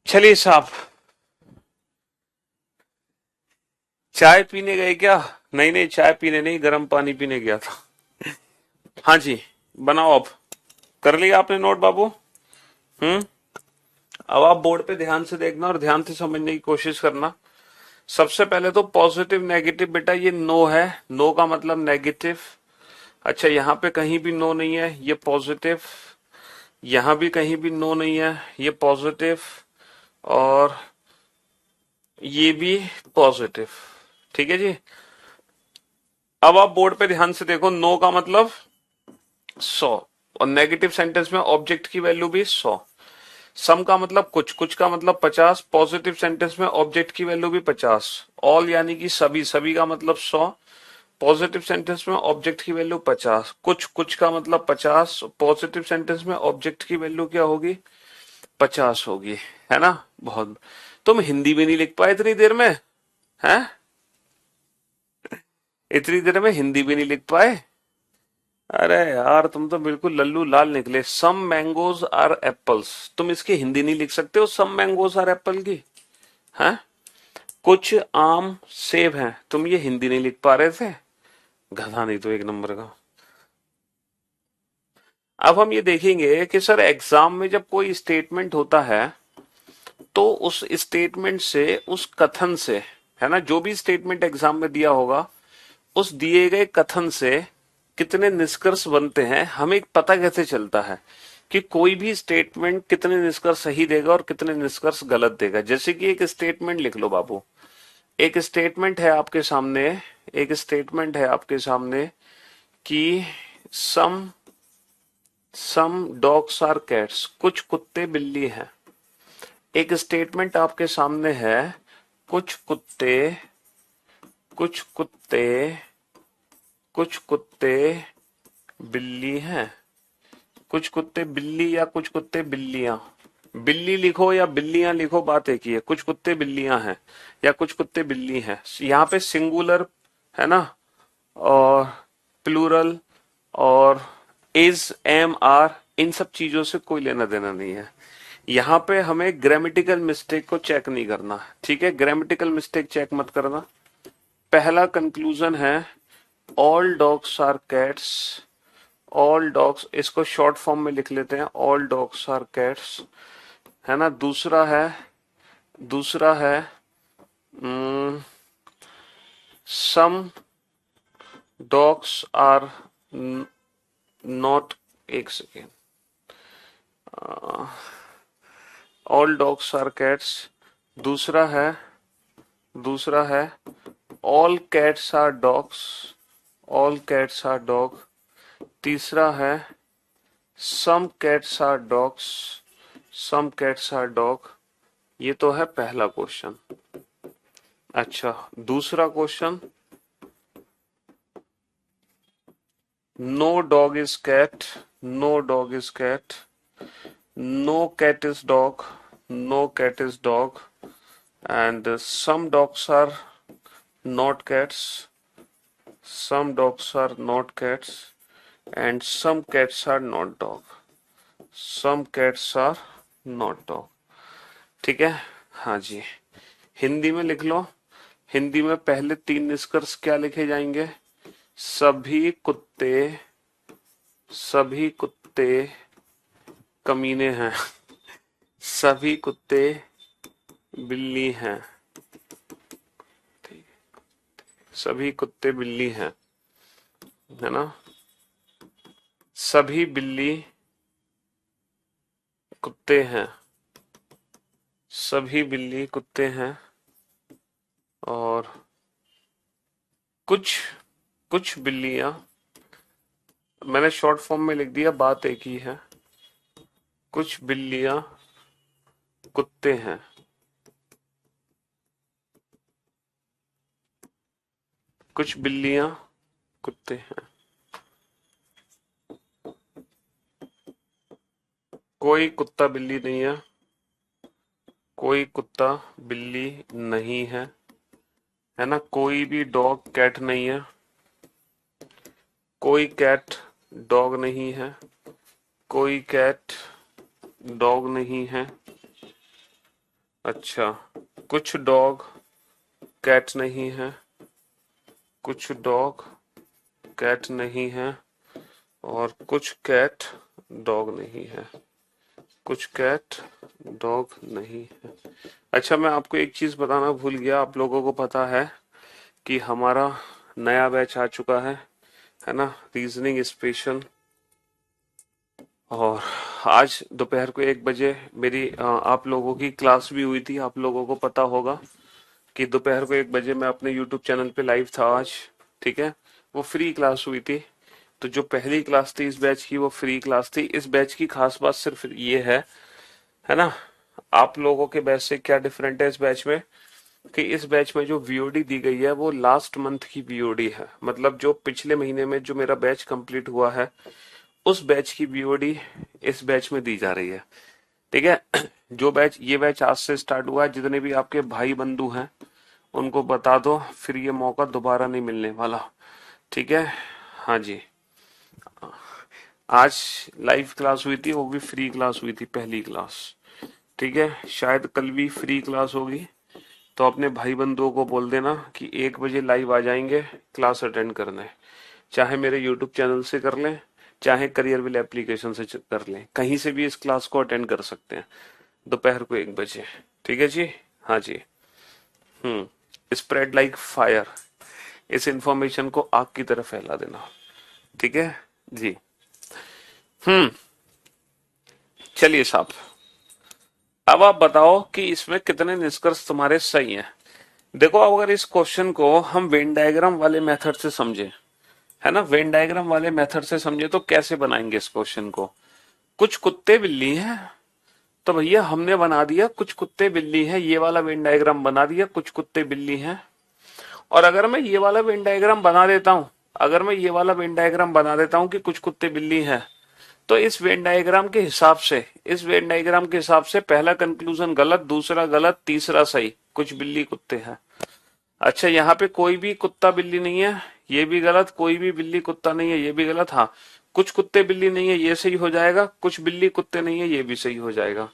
चलिए साहब, चाय पीने गए क्या? नहीं नहीं, चाय पीने नहीं, गर्म पानी पीने गया था। हाँ जी, बनाओ अब। कर लिया आपने नोट बाबू? हम्म। अब आप बोर्ड पे ध्यान से देखना और ध्यान से समझने की कोशिश करना। सबसे पहले तो पॉजिटिव नेगेटिव, बेटा ये नो है, नो का मतलब नेगेटिव। अच्छा, यहाँ पे कहीं भी नो नहीं है, ये पॉजिटिव। यहाँ भी कहीं भी नो नहीं है, ये पॉजिटिव। और ये भी पॉजिटिव। ठीक है जी। अब आप बोर्ड पे ध्यान से देखो, नो का मतलब 100, और नेगेटिव सेंटेंस में ऑब्जेक्ट की वैल्यू भी 100। सम का मतलब कुछ, कुछ का मतलब 50, पॉजिटिव सेंटेंस में ऑब्जेक्ट की वैल्यू भी 50। ऑल यानी कि सभी, सभी का मतलब 100, पॉजिटिव सेंटेंस में ऑब्जेक्ट की वैल्यू 50, कुछ, कुछ का मतलब 50, पॉजिटिव सेंटेंस में ऑब्जेक्ट की वैल्यू क्या होगी? 50 होगी। है ना? बहुत। तुम हिंदी भी नहीं लिख पाए इतनी देर में? हैं? इतनी देर में हिंदी भी नहीं लिख पाए? अरे यार, तुम तो बिल्कुल लल्लू लाल निकले। सम मैंगोज आर एप्पल्स, तुम इसकी हिंदी नहीं लिख सकते हो सम मैंगोज आर एप्पल की? हैं? कुछ आम सेब हैं, तुम ये हिंदी नहीं लिख पा रहे थे? गधा नहीं तो एक नंबर का। अब हम ये देखेंगे कि सर एग्जाम में जब कोई स्टेटमेंट होता है तो उस स्टेटमेंट से, उस कथन से, है ना, जो भी स्टेटमेंट एग्जाम में दिया होगा उस दिए गए कथन से कितने निष्कर्ष बनते हैं, हमें पता कैसे चलता है कि कोई भी स्टेटमेंट कितने निष्कर्ष सही देगा और कितने निष्कर्ष गलत देगा? जैसे कि एक स्टेटमेंट लिख लो बाबू। एक स्टेटमेंट है आपके सामने, एक स्टेटमेंट है आपके सामने कि सम सम डॉग्स आर कैट्स, कुछ कुत्ते बिल्ली हैं। एक स्टेटमेंट आपके सामने है, कुछ कुत्ते, कुछ कुत्ते, कुछ कुत्ते बिल्ली हैं। कुछ कुत्ते बिल्ली या कुछ कुत्ते बिल्लियां, बिल्ली लिखो या बिल्लियां लिखो, बात एक ही है। कुछ कुत्ते बिल्लियां हैं या कुछ कुत्ते बिल्ली हैं, यहाँ पे सिंगुलर, है ना, और प्लूरल और इज, एम, आर, इन सब चीजों से कोई लेना देना नहीं है। यहाँ पे हमें ग्रामेटिकल मिस्टेक को चेक नहीं करना। ठीक है, ग्रामेटिकल मिस्टेक चेक मत करना। पहला कंक्लूजन है all dogs are cats, all dogs, इसको शॉर्ट फॉर्म में लिख लेते हैं, ऑल डॉग्स आर कैट्स, है ना। दूसरा है सम डॉग्स आर नॉट, एक second, all dogs are cats. दूसरा है दूसरा है all cats are dogs, all cats are dog. तीसरा है some cats are dogs, some cats are dog. ये तो है पहला क्वेश्चन। अच्छा, दूसरा question, no dog is cat, no dog is cat, no cat is dog, no cat is dog, and some dogs are not cats, some dogs are not cats, and some cats are not dog, some cats are not dog। ठीक है? हाँ जी, हिंदी में लिख लो। हिंदी में पहले 3 निष्कर्ष क्या लिखे जाएंगे? सभी कुत्ते, सभी कुत्ते कमीने हैं, सभी कुत्ते बिल्ली हैं, सभी कुत्ते बिल्ली हैं, है ना। सभी बिल्ली कुत्ते हैं, सभी बिल्ली कुत्ते हैं, और कुछ कुछ बिल्लियां, मैंने शॉर्ट फॉर्म में लिख दिया, बात एक ही है। कुछ बिल्लियां कुत्ते हैं, कुछ बिल्लियां कुत्ते हैं। कोई कुत्ता बिल्ली नहीं है, कोई कुत्ता बिल्ली नहीं है ना। कोई भी डॉग कैट नहीं है, कोई कैट डॉग नहीं है, कोई कैट डॉग नहीं है। अच्छा, कुछ डॉग कैट नहीं है, कुछ डॉग कैट नहीं है, और कुछ कैट डॉग नहीं है, कुछ कैट डॉग नहीं है। अच्छा, मैं आपको एक चीज बताना भूल गया, आप लोगों को पता है कि हमारा नया बैच आ चुका है ना, रीजनिंग स्पेशल। और आज दोपहर को 1 बजे मेरी आप लोगों की क्लास भी हुई थी। आप लोगों को पता होगा कि दोपहर को 1 बजे मैं अपने यूट्यूब चैनल पे लाइव था आज। ठीक है, वो फ्री क्लास हुई थी। तो जो पहली क्लास थी इस बैच की वो फ्री क्लास थी। इस बैच की खास बात सिर्फ ये है ना, आप लोगों के बैच से क्या डिफरेंट है इस बैच में, कि इस बैच में जो वीओडी दी गई है वो लास्ट मंथ की वीओडी है। मतलब जो पिछले महीने में जो मेरा बैच कंप्लीट हुआ है उस बैच की वीओडी इस बैच में दी जा रही है। ठीक है, जो बैच ये बैच आज से स्टार्ट हुआ है, जितने भी आपके भाई बंधु हैं उनको बता दो, फिर ये मौका दोबारा नहीं मिलने वाला। ठीक है, हाँ जी। आज लाइव क्लास हुई थी, वो भी फ्री क्लास हुई थी, पहली क्लास। ठीक है, शायद कल भी फ्री क्लास होगी। तो अपने भाई बंधुओं को बोल देना कि 1 बजे लाइव आ जाएंगे क्लास अटेंड करने। चाहे मेरे यूट्यूब चैनल से कर लें, चाहे करियर विल एप्लीकेशन से कर लें, कहीं से भी इस क्लास को अटेंड कर सकते हैं दोपहर को 1 बजे। ठीक है जी, हाँ जी। स्प्रेड लाइक फायर, इस इंफॉर्मेशन को आग की तरह फैला देना। ठीक है जी। हम्म चलिए साहब, अब आप बताओ कि इसमें कितने निष्कर्ष तुम्हारे सही हैं। देखो, अगर इस क्वेश्चन को हम वेन डायग्राम वाले मेथड से समझे, है ना, वेन डायग्राम वाले मेथड से समझे तो कैसे बनाएंगे इस क्वेश्चन को। कुछ कुत्ते बिल्ली हैं, तो भैया हमने बना दिया कुछ कुत्ते बिल्ली हैं, ये वाला वेन डायग्राम बना दिया, कुछ कुत्ते बिल्ली हैं। और अगर मैं ये वाला वेन डायग्राम बना देता हूं, अगर मैं ये वाला वेन डायग्राम बना देता हूं कि कुछ कुत्ते बिल्ली हैं, तो इस वेन डायग्राम के हिसाब से, इस वेन डायग्राम के हिसाब से पहला कंक्लूजन गलत, दूसरा गलत, तीसरा सही, कुछ बिल्ली कुत्ते हैं। अच्छा, यहाँ पे कोई भी कुत्ता बिल्ली नहीं है, ये भी गलत, कोई भी बिल्ली कुत्ता नहीं है, ये भी गलत। हाँ, कुछ कुत्ते बिल्ली नहीं है, ये सही हो जाएगा, कुछ बिल्ली कुत्ते नहीं है, ये भी सही हो जाएगा।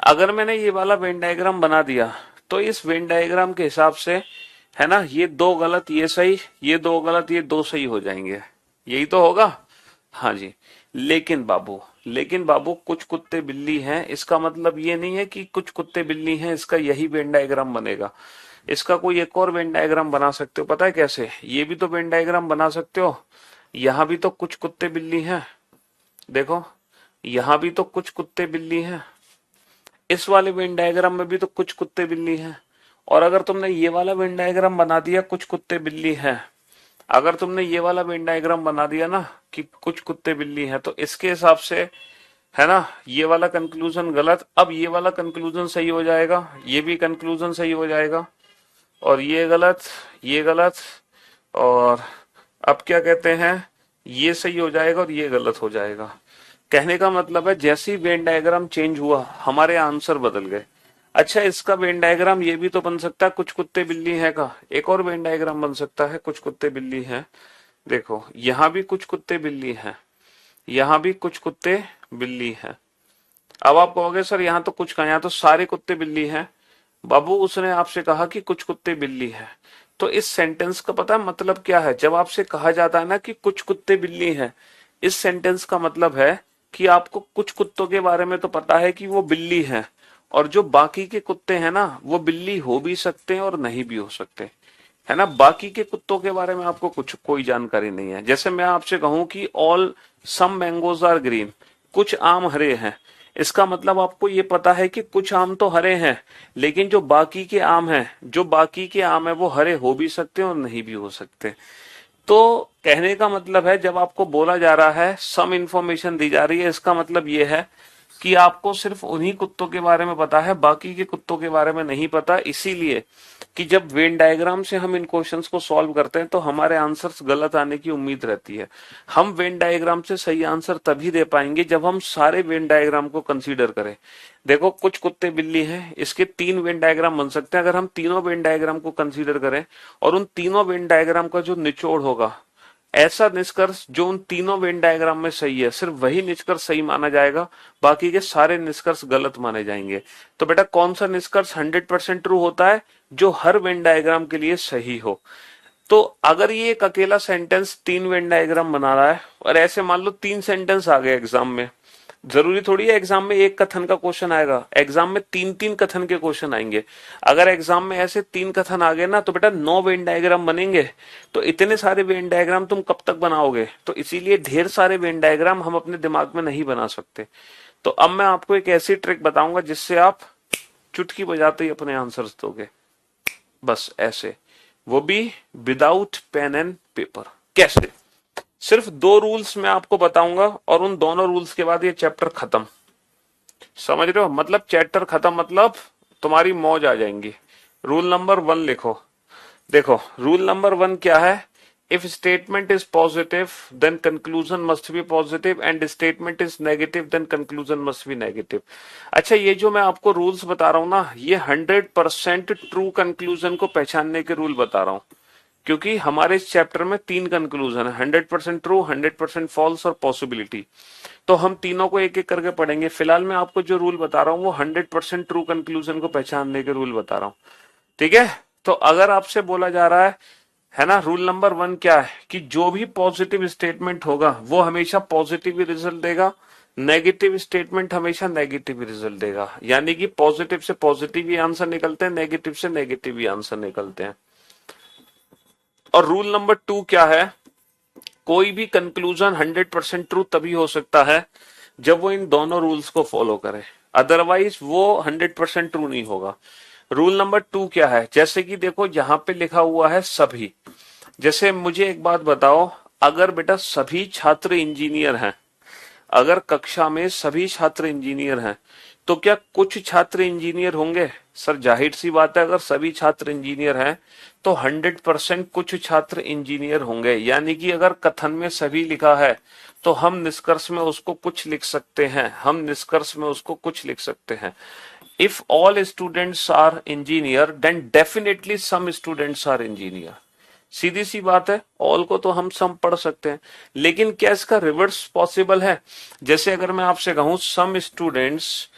अगर मैंने ये वाला वेन डायग्राम बना दिया तो इस वेन डायग्राम के हिसाब से, है ना, ये दो गलत ये सही, ये दो गलत ये दो सही हो जाएंगे, यही तो होगा। हाँ जी। लेकिन बाबू कुछ कुत्ते बिल्ली हैं, इसका मतलब ये नहीं है कि कुछ कुत्ते बिल्ली हैं इसका यही वेन डायग्राम बनेगा। इसका कोई एक और वेन डायग्राम बना सकते हो, पता है कैसे, ये भी तो वेन डायग्राम बना सकते हो। यहां भी तो कुछ कुत्ते बिल्ली हैं, देखो, यहां भी तो कुछ कुत्ते बिल्ली हैं, इस वाले वेन डायग्राम में भी तो कुछ कुत्ते बिल्ली हैं। और अगर तुमने ये वाला वेन डायग्राम बना दिया कुछ कुत्ते बिल्ली हैं, अगर तुमने ये वाला वेन डायग्राम बना दिया ना कि कुछ कुत्ते बिल्ली हैं, तो इसके हिसाब से, है ना, ये वाला कंक्लूजन गलत, अब ये वाला कंक्लूजन सही हो जाएगा, ये भी कंक्लूजन सही हो जाएगा, और ये गलत, ये गलत, और अब क्या कहते हैं, ये सही हो जाएगा और ये गलत हो जाएगा। कहने का मतलब है जैसे ही वेन डायग्राम चेंज हुआ हमारे आंसर बदल गए। अच्छा, इसका वेन डायग्राम ये भी तो बन सकता है कुछ कुत्ते बिल्ली है का, एक और वेन डायग्राम बन सकता है कुछ कुत्ते बिल्ली हैं। देखो, यहां भी कुछ कुत्ते बिल्ली हैं, यहां भी कुछ कुत्ते बिल्ली हैं। अब आप कहोगे सर यहाँ तो कुछ कहा, यहाँ तो सारे कुत्ते बिल्ली हैं। बाबू, उसने आपसे कहा कि कुछ कुत्ते बिल्ली हैं, तो इस सेंटेंस का पता है मतलब क्या है। जब आपसे कहा जाता है ना कि कुछ कुत्ते बिल्ली हैं, इस सेंटेंस का मतलब है कि आपको कुछ कुत्तों के बारे में तो पता है कि वो बिल्ली हैं, और जो बाकी के कुत्ते हैं ना वो बिल्ली हो भी सकते हैं और नहीं भी हो सकते, है ना। बाकी के कुत्तों के बारे में आपको कुछ कोई जानकारी नहीं है। जैसे मैं आपसे कहूं कि all some mangoes are green, कुछ आम हरे हैं, इसका मतलब आपको ये पता है कि कुछ आम तो हरे हैं, लेकिन जो बाकी के आम हैं, जो बाकी के आम है वो हरे हो भी सकते हैं और नहीं भी हो सकते। तो कहने का मतलब है जब आपको बोला जा रहा है, सम इंफॉर्मेशन दी जा रही है, इसका मतलब ये है कि आपको सिर्फ उन्हीं कुत्तों के बारे में पता है, बाकी के कुत्तों के बारे में नहीं पता। इसीलिए कि जब वेन डायग्राम से हम इन क्वेश्चंस को सॉल्व करते हैं तो हमारे आंसर्स गलत आने की उम्मीद रहती है। हम वेन डायग्राम से सही आंसर तभी दे पाएंगे जब हम सारे वेन डायग्राम को कंसीडर करें। देखो, कुछ कुत्ते बिल्ली हैं, इसके 3 वेन डायग्राम बन सकते हैं अगर हम तीनों वेन डायग्राम को कंसीडर करें, और उन तीनों वेन डायग्राम का जो निचोड़ होगा, ऐसा निष्कर्ष जो उन तीनों वेन डायग्राम में सही है, सिर्फ वही निष्कर्ष सही माना जाएगा, बाकी के सारे निष्कर्ष गलत माने जाएंगे। तो बेटा कौन सा निष्कर्ष 100% ट्रू होता है? जो हर वेन डायग्राम के लिए सही हो। तो अगर ये एक अकेला सेंटेंस 3 वेन डायग्राम बना रहा है और ऐसे मान लो 3 सेंटेंस आ गए एग्जाम में, जरूरी थोड़ी है एग्जाम में एक कथन का क्वेश्चन आएगा, एग्जाम में 3-3 कथन के क्वेश्चन आएंगे। अगर एग्जाम में ऐसे 3 कथन आ गए ना तो बेटा 9 वेन डायग्राम बनेंगे। तो इतने सारे वेन डायग्राम तुम कब तक बनाओगे? तो इसीलिए ढेर सारे वेन डायग्राम हम अपने दिमाग में नहीं बना सकते। तो अब मैं आपको एक ऐसी ट्रिक बताऊंगा जिससे आप चुटकी बजाते ही अपने आंसर्स दोगे, बस ऐसे, वो भी विदाउट पेन एंड पेपर। कैसे? सिर्फ 2 रूल्स मैं आपको बताऊंगा और उन दोनों रूल्स के बाद ये चैप्टर खत्म। समझ रहे हो? मतलब चैप्टर खत्म मतलब तुम्हारी मौज आ जाएंगी। रूल नंबर 1 लिखो। देखो रूल नंबर 1 क्या है? If statement is positive then conclusion must be positive and statement is negative then conclusion must be negative. अच्छा, ये जो मैं आपको रूल्स बता रहा हूं ना, ये 100% ट्रू कंक्लूजन को पहचानने के रूल बता रहा हूं, क्योंकि हमारे इस चैप्टर में 3 कंक्लूजन है, 100% ट्रू, 100% फॉल्स और पॉसिबिलिटी। तो हम तीनों को एक एक करके पढ़ेंगे। फिलहाल मैं आपको जो रूल बता रहा हूँ वो 100% ट्रू कंक्लूजन को पहचानने के रूल बता रहा हूँ, ठीक है? तो अगर आपसे बोला जा रहा है ना, रूल नंबर 1 क्या है कि जो भी पॉजिटिव स्टेटमेंट होगा वो हमेशा पॉजिटिव ही रिजल्ट देगा, नेगेटिव स्टेटमेंट हमेशा नेगेटिव रिजल्ट देगा। यानी कि पॉजिटिव से पॉजिटिव ही आंसर निकलते हैं, नेगेटिव से नेगेटिव ही आंसर निकलते हैं। और रूल नंबर 2 क्या है? कोई भी कंक्लूजन 100% ट्रू तभी हो सकता है जब वो इन दोनों रूल्स को फॉलो करे, अदरवाइज वो 100% ट्रू नहीं होगा। रूल नंबर 2 क्या है? जैसे कि देखो यहां पे लिखा हुआ है सभी। जैसे मुझे एक बात बताओ, अगर बेटा सभी छात्र इंजीनियर हैं, अगर कक्षा में सभी छात्र इंजीनियर हैं, तो क्या कुछ छात्र इंजीनियर होंगे? सर जाहिर सी बात है, अगर सभी छात्र इंजीनियर हैं तो 100% कुछ छात्र इंजीनियर होंगे। यानी कि अगर कथन में सभी लिखा है तो हम निष्कर्ष में उसको कुछ लिख सकते हैं, हम निष्कर्ष में उसको कुछ लिख सकते हैं। If all students are engineer then definitely some students are engineer. सीधी सी बात है, ऑल को तो हम सम पढ़ सकते हैं, लेकिन क्या इसका रिवर्स पॉसिबल है? जैसे अगर मैं आपसे कहूं सम स्टूडेंट्स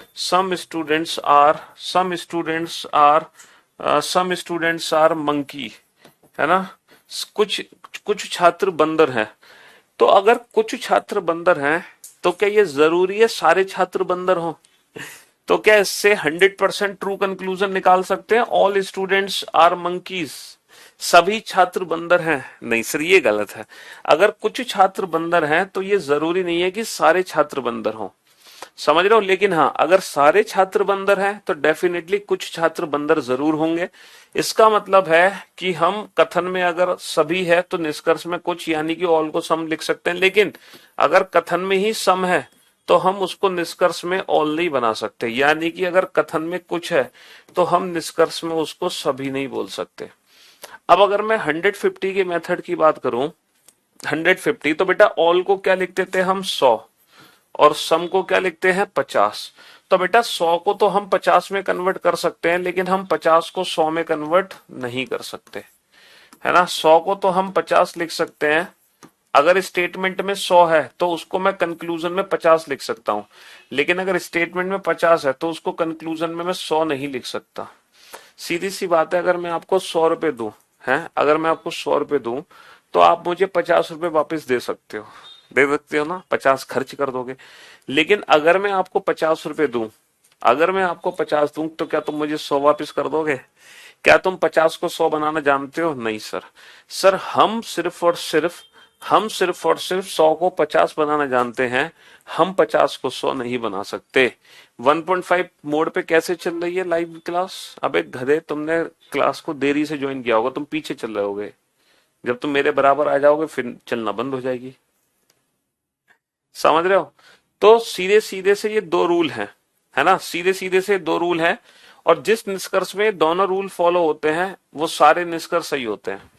आर मंकी, है ना, कुछ कुछ छात्र बंदर हैं। तो अगर कुछ छात्र बंदर हैं तो क्या ये जरूरी है सारे छात्र बंदर हों? तो क्या इससे 100% ट्रू कंक्लूजन निकाल सकते हैं ऑल स्टूडेंट्स आर मंकीज, सभी छात्र बंदर हैं? नहीं सर, ये गलत है। अगर कुछ छात्र बंदर हैं तो ये जरूरी नहीं है कि सारे छात्र बंदर हों, समझ रहे हो? लेकिन हाँ, अगर सारे छात्र बंदर हैं तो डेफिनेटली कुछ छात्र बंदर जरूर होंगे। इसका मतलब है कि हम कथन में अगर सभी है तो निष्कर्ष में कुछ, यानी कि ऑल को सम लिख सकते हैं, लेकिन अगर कथन में ही सम है तो हम उसको निष्कर्ष में ऑल नहीं बना सकते। यानी कि अगर कथन में कुछ है तो हम निष्कर्ष में उसको सभी नहीं बोल सकते। अब अगर मैं 150 के मेथड की बात करूं, 150, तो बेटा ऑल को क्या लिख देते हैं हम? 100, और सम को क्या लिखते हैं? 50। तो बेटा 100 को तो हम 50 में कन्वर्ट कर सकते हैं, लेकिन हम 50 को 100 में कन्वर्ट नहीं कर सकते, है ना? 100 को तो हम 50 लिख सकते हैं, अगर स्टेटमेंट में 100 है तो उसको मैं कंक्लूजन में 50 लिख सकता हूं, लेकिन अगर स्टेटमेंट में 50 है तो उसको कंक्लूजन में मैं 100 नहीं लिख सकता। सीधी सी बात है, अगर मैं आपको 100 रुपए दूं, है, अगर मैं आपको 100 रुपए दूं तो आप मुझे 50 रुपए वापस दे सकते हो, दे सकते हो ना? 50 खर्च कर दोगे। लेकिन अगर मैं आपको 50 रुपए दूं, अगर मैं आपको 50 दूं तो क्या तुम मुझे 100 वापस कर दोगे? क्या तुम 50 को 100 बनाना जानते हो? नहीं सर। सर हम सिर्फ और सिर्फ 100 को 50 बनाना जानते हैं, हम 50 को 100 नहीं बना सकते। 1.5 मोड पे कैसे चल रही है लाइव क्लास? अबे गधे, तुमने क्लास को देरी से ज्वाइन किया होगा, तुम पीछे चल रहे होगे। जब तुम मेरे बराबर आ जाओगे फिर चलना बंद हो जाएगी, समझ रहे हो? तो सीधे सीधे से ये 2 रूल हैं, है ना? सीधे सीधे से 2 रूल हैं, और जिस निष्कर्ष में दोनों रूल फॉलो होते हैं वो सारे निष्कर्ष सही होते हैं।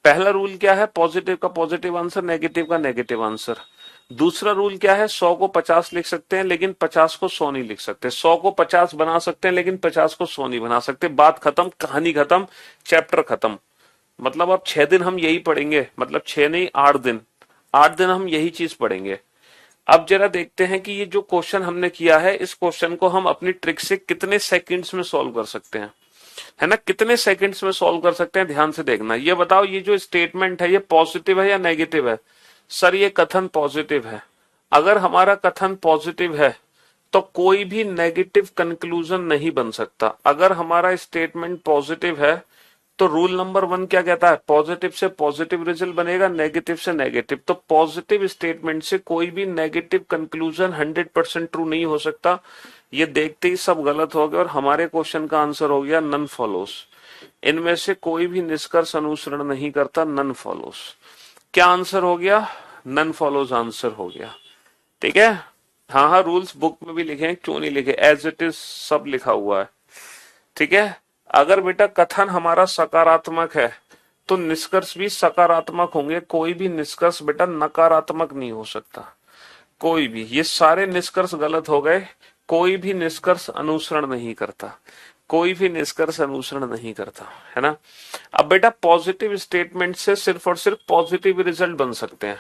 पहला रूल क्या है? पॉजिटिव का पॉजिटिव आंसर, नेगेटिव का नेगेटिव आंसर। दूसरा रूल क्या है? 100 को 50 लिख सकते हैं लेकिन 50 को 100 नहीं लिख सकते। 100 को 50 बना सकते हैं लेकिन 50 को 100 नहीं बना सकते। बात खत्म, कहानी खत्म, चैप्टर खत्म। मतलब अब 6 दिन हम यही पढ़ेंगे, मतलब 6 नहीं 8 दिन, 8 दिन हम यही चीज पढ़ेंगे। अब जरा देखते हैं कि ये जो क्वेश्चन हमने किया है, इस क्वेश्चन को हम अपनी ट्रिक से कितने सेकंड्स में सॉल्व कर सकते हैं, है ना, कितने सेकंड्स में सॉल्व कर सकते हैं, ध्यान से देखना। ये बताओ ये जो स्टेटमेंट है ये पॉजिटिव है या नेगेटिव है? सर ये कथन पॉजिटिव है। अगर हमारा कथन पॉजिटिव है तो कोई भी नेगेटिव कंक्लूजन नहीं बन सकता। अगर हमारा स्टेटमेंट पॉजिटिव है तो रूल नंबर 1 क्या कहता है, पॉजिटिव से पॉजिटिव रिजल्ट बनेगा, नेगेटिव से नेगेटिव। तो पॉजिटिव स्टेटमेंट से कोई भी नेगेटिव कंक्लूजन 100% ट्रू नहीं हो सकता। ये देखते ही सब गलत हो गया और हमारे क्वेश्चन का आंसर हो गया नन फॉलोस। इनमें से कोई भी निष्कर्ष अनुसरण नहीं करता, नन फॉलोस। क्या आंसर हो गया? नन फॉलोज आंसर हो गया। ठीक है। हाँ हाँ, रूल्स बुक में भी लिखे हैं, क्यों नहीं लिखे, एज इट इज सब लिखा हुआ है। ठीक है। अगर बेटा कथन हमारा सकारात्मक है तो निष्कर्ष भी सकारात्मक होंगे, कोई भी निष्कर्ष बेटा नकारात्मक नहीं हो सकता, कोई भी। ये सारे निष्कर्ष गलत हो गए, कोई भी निष्कर्ष अनुसरण नहीं करता, कोई भी निष्कर्ष अनुसरण नहीं करता, है ना। अब बेटा पॉजिटिव स्टेटमेंट से सिर्फ और सिर्फ पॉजिटिव रिजल्ट बन सकते हैं,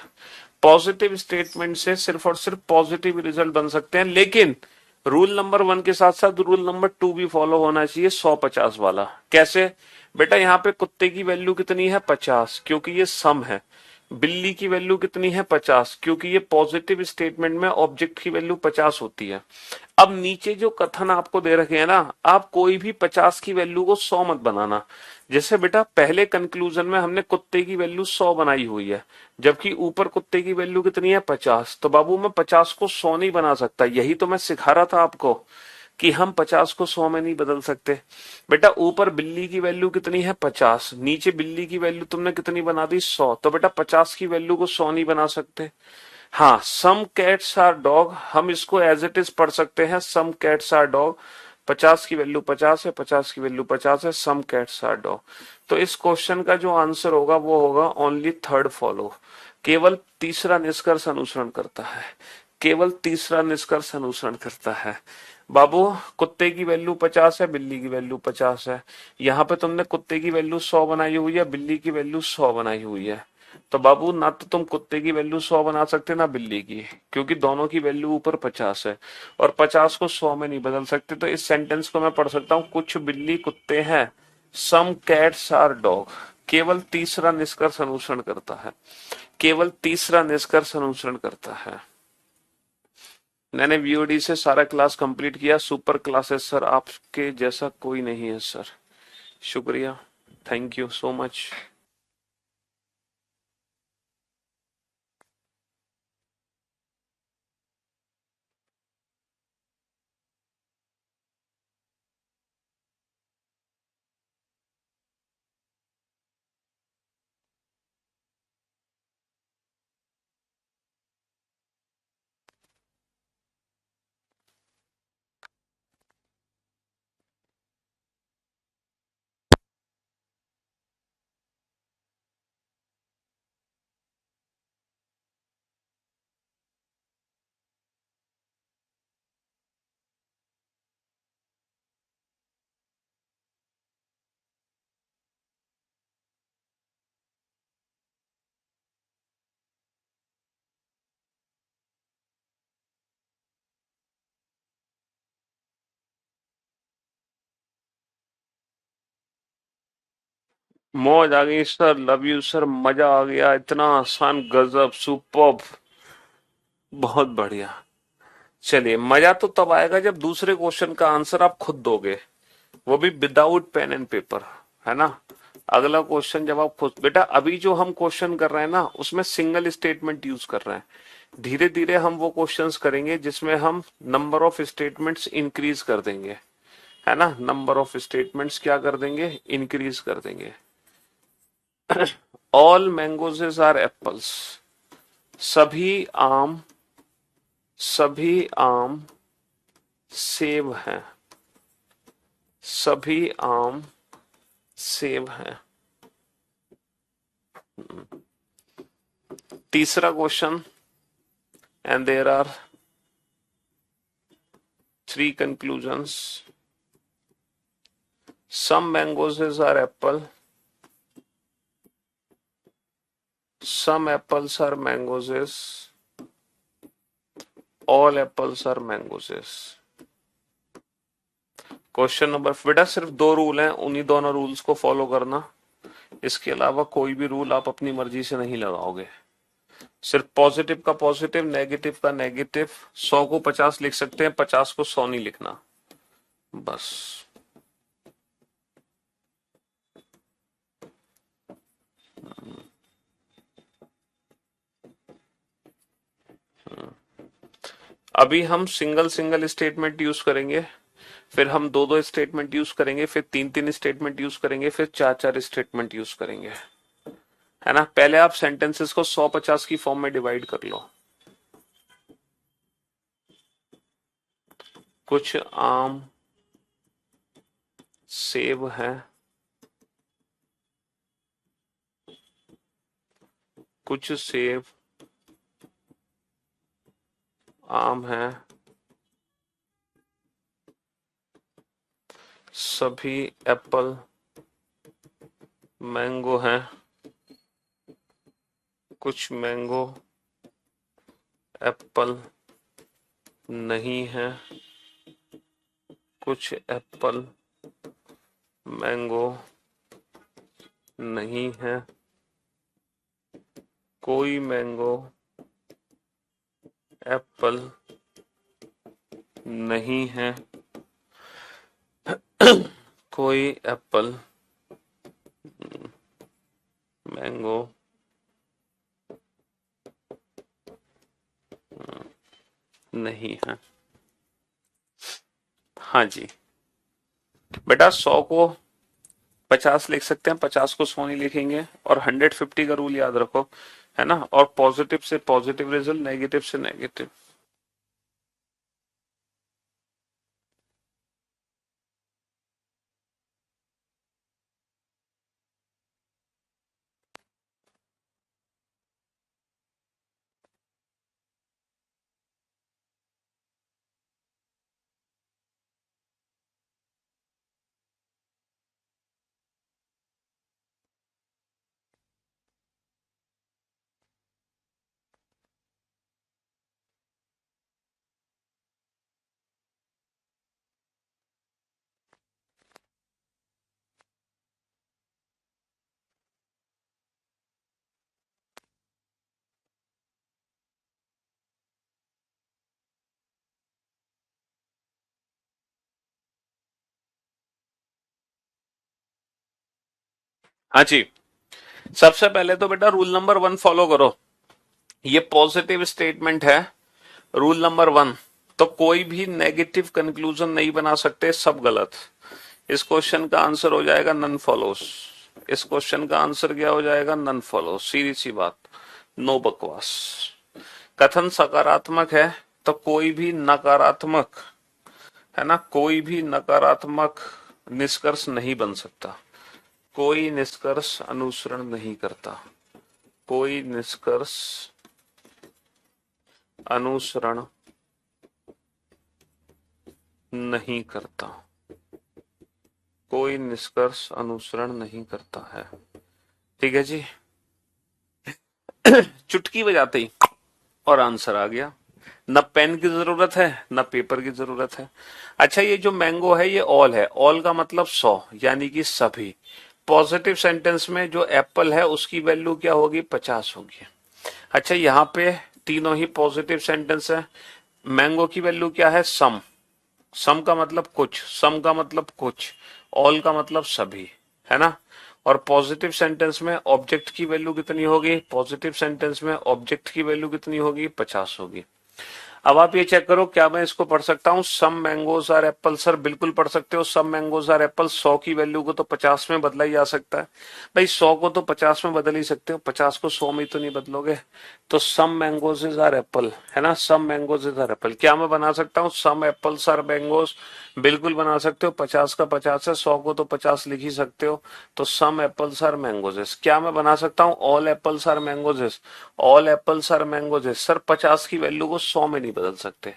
पॉजिटिव स्टेटमेंट से सिर्फ और सिर्फ पॉजिटिव रिजल्ट बन सकते हैं, लेकिन रूल नंबर 1 के साथ साथ रूल नंबर 2 भी फॉलो होना चाहिए, 100-50 वाला। कैसे? बेटा यहाँ पे कुत्ते की वैल्यू कितनी है, 50, क्योंकि ये सम है। बिल्ली की वैल्यू कितनी है, 50, क्योंकि ये पॉजिटिव स्टेटमेंट में ऑब्जेक्ट की वैल्यू 50 होती है। अब नीचे जो कथन आपको दे रखे हैं ना, आप कोई भी 50 की वैल्यू को 100 मत बनाना। जैसे बेटा पहले कंक्लूजन में हमने कुत्ते की वैल्यू 100 बनाई हुई है, जबकि ऊपर कुत्ते की वैल्यू कितनी है, 50। तो बाबू मैं 50 को 100 नहीं बना सकता, यही तो मैं सिखा रहा था आपको कि हम 50 को 100 में नहीं बदल सकते। बेटा ऊपर बिल्ली की वैल्यू कितनी है, 50, नीचे बिल्ली की वैल्यू तुमने कितनी बना दी, 100। तो बेटा 50 की वैल्यू को 100 नहीं बना सकते। हाँ, सम कैट्स आर डॉग, हम इसको एज इट इज पढ़ सकते हैं, सम कैट्स आर डॉग। 50 की वैल्यू 50 है, 50 की वैल्यू 50 है, सम कैट्स आर डॉग। तो इस क्वेश्चन का जो आंसर होगा वो होगा ओनली थर्ड फॉलो, केवल तीसरा निष्कर्ष अनुसरण करता है, केवल तीसरा निष्कर्ष अनुसरण करता है। बाबू कुत्ते की वैल्यू 50 है, बिल्ली की वैल्यू 50 है, यहाँ पे तुमने कुत्ते की वैल्यू 100 बनाई हुई है, बिल्ली की वैल्यू 100 बनाई हुई है। तो बाबू ना तो तुम कुत्ते की वैल्यू 100 बना सकते ना बिल्ली की, क्योंकि दोनों की वैल्यू ऊपर 50 है और 50 को 100 में नहीं बदल सकते। तो इस सेंटेंस को मैं पढ़ सकता हूँ, कुछ बिल्ली कुत्ते हैं, सम कैट्स आर डॉग। केवल तीसरा निष्कर्ष अनुसरण करता है, केवल तीसरा निष्कर्ष अनुसरण करता है। मैंने वीओडी से सारा क्लास कंप्लीट किया, सुपर क्लासेस सर, आपके जैसा कोई नहीं है सर। शुक्रिया, थैंक यू सो मच। मौज आ गई सर, लव यू सर, मजा आ गया, इतना आसान, गजब, सुपर्ब, बहुत बढ़िया। चलिए, मजा तो तब आएगा जब दूसरे क्वेश्चन का आंसर आप खुद दोगे, वो भी विदाउट पेन एंड पेपर, है ना। अगला क्वेश्चन जब आप खुद, बेटा अभी जो हम क्वेश्चन कर रहे हैं ना उसमें सिंगल स्टेटमेंट यूज कर रहे हैं, धीरे धीरे हम वो क्वेश्चंस करेंगे जिसमें हम नंबर ऑफ स्टेटमेंट्स इंक्रीज कर देंगे, है ना, नंबर ऑफ स्टेटमेंट्स क्या कर देंगे, इंक्रीज कर देंगे। ऑल मैंगोजेस आर एप्पल्स, सभी आम, सभी आम सेब हैं, सभी आम सेब हैं। तीसरा question, and there are 3 conclusions. Some mangoes are apple, some apples are mangoes is all apples are mangoes is। Question number, बेटा सिर्फ दो रूल हैं, उन्हीं दोनों रूल्स को फॉलो करना, इसके अलावा कोई भी रूल आप अपनी मर्जी से नहीं लगाओगे। सिर्फ पॉजिटिव का पॉजिटिव, नेगेटिव का नेगेटिव। 100 को 50 लिख सकते हैं, 50 को 100 नहीं लिखना, बस। अभी हम सिंगल सिंगल स्टेटमेंट यूज करेंगे, फिर हम दो दो स्टेटमेंट यूज करेंगे, फिर तीन तीन स्टेटमेंट यूज करेंगे, फिर चार चार स्टेटमेंट यूज करेंगे, है ना। पहले आप सेंटेंसेस को 100-50 की फॉर्म में डिवाइड कर लो। कुछ आम सेब हैं, कुछ सेब आम हैं, सभी एप्पल मैंगो हैं, कुछ मैंगो एप्पल नहीं है, कुछ एप्पल मैंगो नहीं है, कोई मैंगो एप्पल नहीं है, कोई एप्पल मैंगो नहीं है। हाँ जी बेटा, 100 को 50 लिख सकते हैं, 50 को 100 नहीं लिखेंगे, और 150 का रूल याद रखो, है ना। और पॉजिटिव से पॉजिटिव रिजल्ट, नेगेटिव से नेगेटिव। हाँ जी, सबसे पहले तो बेटा रूल नंबर 1 फॉलो करो। ये पॉजिटिव स्टेटमेंट है, रूल नंबर 1। तो कोई भी नेगेटिव कंक्लूजन नहीं बना सकते, सब गलत। इस क्वेश्चन का आंसर हो जाएगा नन फॉलोस। इस क्वेश्चन का आंसर क्या हो जाएगा? None follows. सीधी सी बात, नो बकवास। कथन सकारात्मक है तो कोई भी नकारात्मक, है ना, कोई भी नकारात्मक निष्कर्ष नहीं बन सकता, कोई निष्कर्ष अनुसरण नहीं करता, कोई निष्कर्ष अनुसरण नहीं करता, कोई निष्कर्ष अनुसरण नहीं करता है। ठीक है जी। चुटकी बजाते ही और आंसर आ गया। न पेन की जरूरत है, न पेपर की जरूरत है। अच्छा, ये जो मैंगो है ये ऑल है, ऑल का मतलब 100, यानी कि सभी। पॉजिटिव सेंटेंस में जो एप्पल है उसकी वैल्यू क्या होगी? 50 होगी। अच्छा, यहाँ पे तीनों ही पॉजिटिव सेंटेंस है। मैंगो की वैल्यू क्या है? सम। सम का मतलब कुछ, सम का मतलब कुछ, ऑल का मतलब सभी, है ना। और पॉजिटिव सेंटेंस में ऑब्जेक्ट की वैल्यू कितनी होगी? पॉजिटिव सेंटेंस में ऑब्जेक्ट की वैल्यू कितनी होगी? 50 होगी। अब आप ये चेक करो, क्या मैं इसको पढ़ सकता हूँ सम मैंगोज आर एप्पल? सर बिल्कुल पढ़ सकते हो, सम मैंगोज आर एप्पल। 100 की वैल्यू को तो 50 में बदला ही जा सकता है भाई। 100 को तो 50 में बदल ही सकते हो, 50 को 100 में तो नहीं बदलोगे। तो सम मैंगोज आर एप्पल, है ना, सम मैंगोज आर एप्पल। क्या मैं बना सकता हूँ सम एप्पल्स आर मैंगोज? बिल्कुल बना सकते हो, 50 का 50 है, 100 को तो 50 लिख ही सकते हो। तो सम एप्पल्स आर मैंगोज। क्या मैं बना सकता हूँ all apples are mangoes? All apples are mangoes. Sir 50 की वैल्यू को 100 में नहीं बदल सकते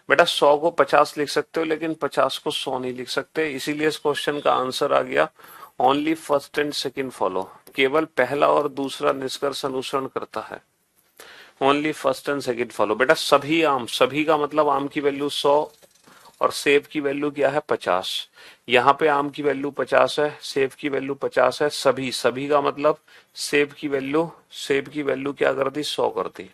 बेटा। 100 को 50 लिख सकते हो, लेकिन 50 को 100 नहीं लिख सकते। इसीलिए इस क्वेश्चन का आंसर आ गया only first and second follow. केवल पहला और दूसरा निष्कर्ष अनुसरण करता है। Only first and second follow. बेटा सभी आम, सभी का मतलब आम की वैल्यू 100 और सेब की वैल्यू क्या है 50। यहाँ पे आम की वैल्यू 50 है, सेब की वैल्यू 50 है। सभी, सभी का मतलब सेब की वैल्यू क्या कर दी 100 कर दी।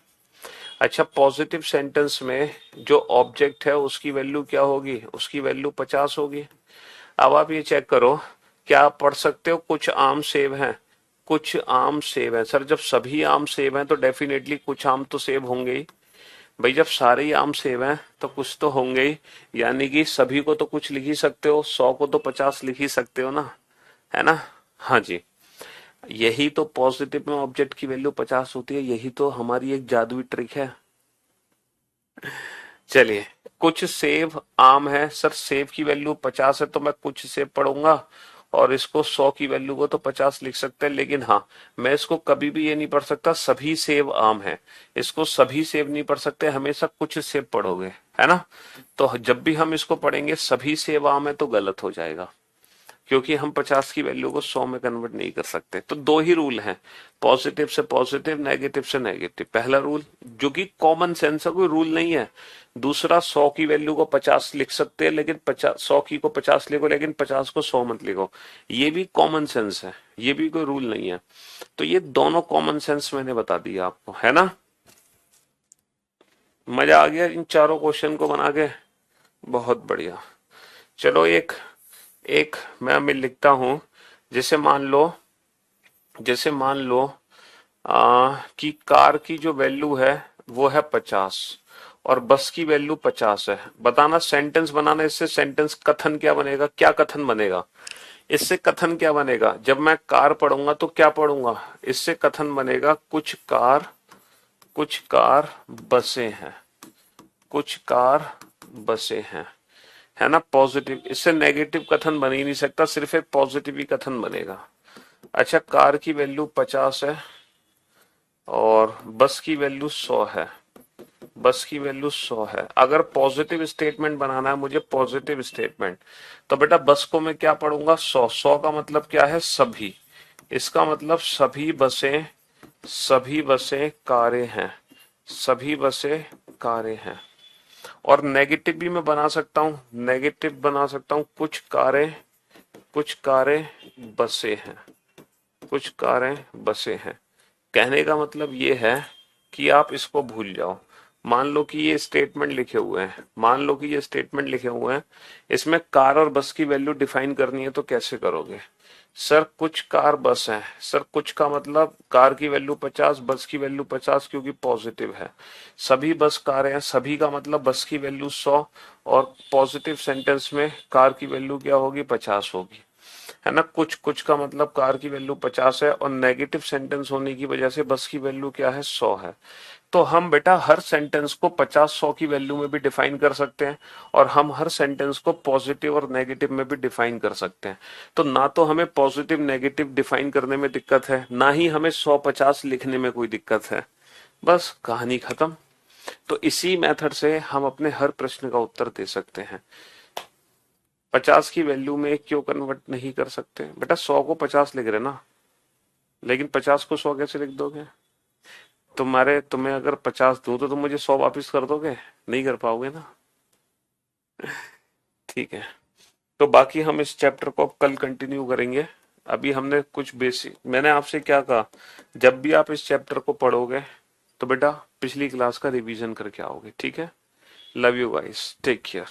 अच्छा, पॉजिटिव सेंटेंस में जो ऑब्जेक्ट है उसकी वैल्यू क्या होगी, उसकी वैल्यू 50 होगी। अब आप ये चेक करो, क्या आप पढ़ सकते हो कुछ आम सेब हैं, कुछ आम सेब हैं। सर जब सभी आम सेब हैं तो डेफिनेटली कुछ आम तो सेब होंगे ही। भाई जब सारे ही आम सेब हैं तो कुछ तो होंगे ही, यानी कि सभी को तो कुछ लिख ही सकते हो, 100 को तो 50 लिख ही सकते हो ना, है ना। हाँ जी, यही तो पॉजिटिव में ऑब्जेक्ट की वैल्यू 50 होती है, यही तो हमारी एक जादुई ट्रिक है। चलिए, कुछ सेब आम है। सर सेब की वैल्यू 50 है तो मैं कुछ सेब पढ़ूंगा और इसको 100 की वैल्यू को तो 50 लिख सकते हैं, लेकिन हाँ मैं इसको कभी भी ये नहीं पढ़ सकता सभी सेब आम है, इसको सभी सेब नहीं पढ़ सकते, हमेशा कुछ सेब पढ़ोगे, है ना। तो जब भी हम इसको पढ़ेंगे सभी सेब आम है तो गलत हो जाएगा, क्योंकि हम 50 की वैल्यू को 100 में कन्वर्ट नहीं कर सकते। तो दो ही रूल हैं, पॉजिटिव से पॉजिटिव, नेगेटिव से नेगेटिव। पहला रूल जो कि कॉमन सेंस है, कोई रूल नहीं है। दूसरा 100 की वैल्यू को 50 लिख सकते हैं, लेकिन 100 की को 50 लिखो, लेकिन 50 को 100 मत लिखो। ये भी कॉमन सेंस है, ये भी कोई रूल नहीं है। तो ये दोनों कॉमन सेंस मैंने बता दिया आपको, है ना। मजा आ गया इन चारों क्वेश्चन को बना के, बहुत बढ़िया। चलो एक एक मैं लिखता हूं। जैसे मान लो, जैसे मान लो कि कार की जो वैल्यू है वो है 50 और बस की वैल्यू 50 है। बताना सेंटेंस बनाना, इससे सेंटेंस कथन क्या बनेगा, क्या कथन बनेगा इससे, कथन क्या बनेगा। जब मैं कार पढ़ूंगा तो क्या पढ़ूंगा, इससे कथन बनेगा कुछ कार बसें हैं, कुछ कार बसें हैं, है ना। पॉजिटिव, इससे नेगेटिव कथन बन ही नहीं सकता, सिर्फ एक पॉजिटिव ही कथन बनेगा। अच्छा, कार की वैल्यू 50 है और बस की वैल्यू 100 है, बस की वैल्यू 100 है। अगर पॉजिटिव स्टेटमेंट बनाना है मुझे, पॉजिटिव स्टेटमेंट, तो बेटा बस को मैं क्या पढ़ूंगा 100। 100 का मतलब क्या है सभी, इसका मतलब सभी बसें कारें हैं, सभी बसें कारें हैं। और नेगेटिव भी मैं बना सकता हूं, नेगेटिव बना सकता हूं कुछ कारें बसें हैं, कुछ कारें बसें हैं। कहने का मतलब ये है कि आप इसको भूल जाओ। मान लो कि ये स्टेटमेंट लिखे हुए हैं, मान लो कि ये स्टेटमेंट लिखे हुए हैं, इसमें कार और बस की वैल्यू डिफाइन करनी है तो कैसे करोगे। सर कुछ कार बस है, सर कुछ का मतलब कार की वैल्यू 50, बस की वैल्यू 50 क्योंकि पॉजिटिव है। सभी बस कारें हैं, सभी का मतलब बस की वैल्यू 100 और पॉजिटिव सेंटेंस में कार की वैल्यू क्या होगी 50 होगी, है ना। कुछ कुछ का मतलब कार की वैल्यू 50 है और नेगेटिव सेंटेंस होने की वजह से बस की वैल्यू क्या है 100 है। तो हम बेटा हर सेंटेंस को 50-100 की वैल्यू में भी डिफाइन कर सकते हैं और हम हर सेंटेंस को पॉजिटिव और नेगेटिव में भी डिफाइन कर सकते हैं। तो ना तो हमें पॉजिटिव नेगेटिव डिफाइन करने में दिक्कत है, ना ही हमें 100-50 लिखने में कोई दिक्कत है। बस कहानी खत्म। तो इसी मेथड से हम अपने हर प्रश्न का उत्तर दे सकते हैं। 50 की वैल्यू में क्यों कन्वर्ट नहीं कर सकते बेटा, 100 को 50 लिख रहे ना, लेकिन 50 को 100 कैसे लिख दोगे। तुम्हें अगर 50 दूं तो तुम मुझे 100 वापस कर दोगे, नहीं कर पाओगे ना। ठीक है, तो बाकी हम इस चैप्टर को अब कल कंटिन्यू करेंगे। अभी हमने कुछ बेसिक, मैंने आपसे क्या कहा, जब भी आप इस चैप्टर को पढ़ोगे तो बेटा पिछली क्लास का रिवीजन करके आओगे, ठीक है। Love you guys, take care.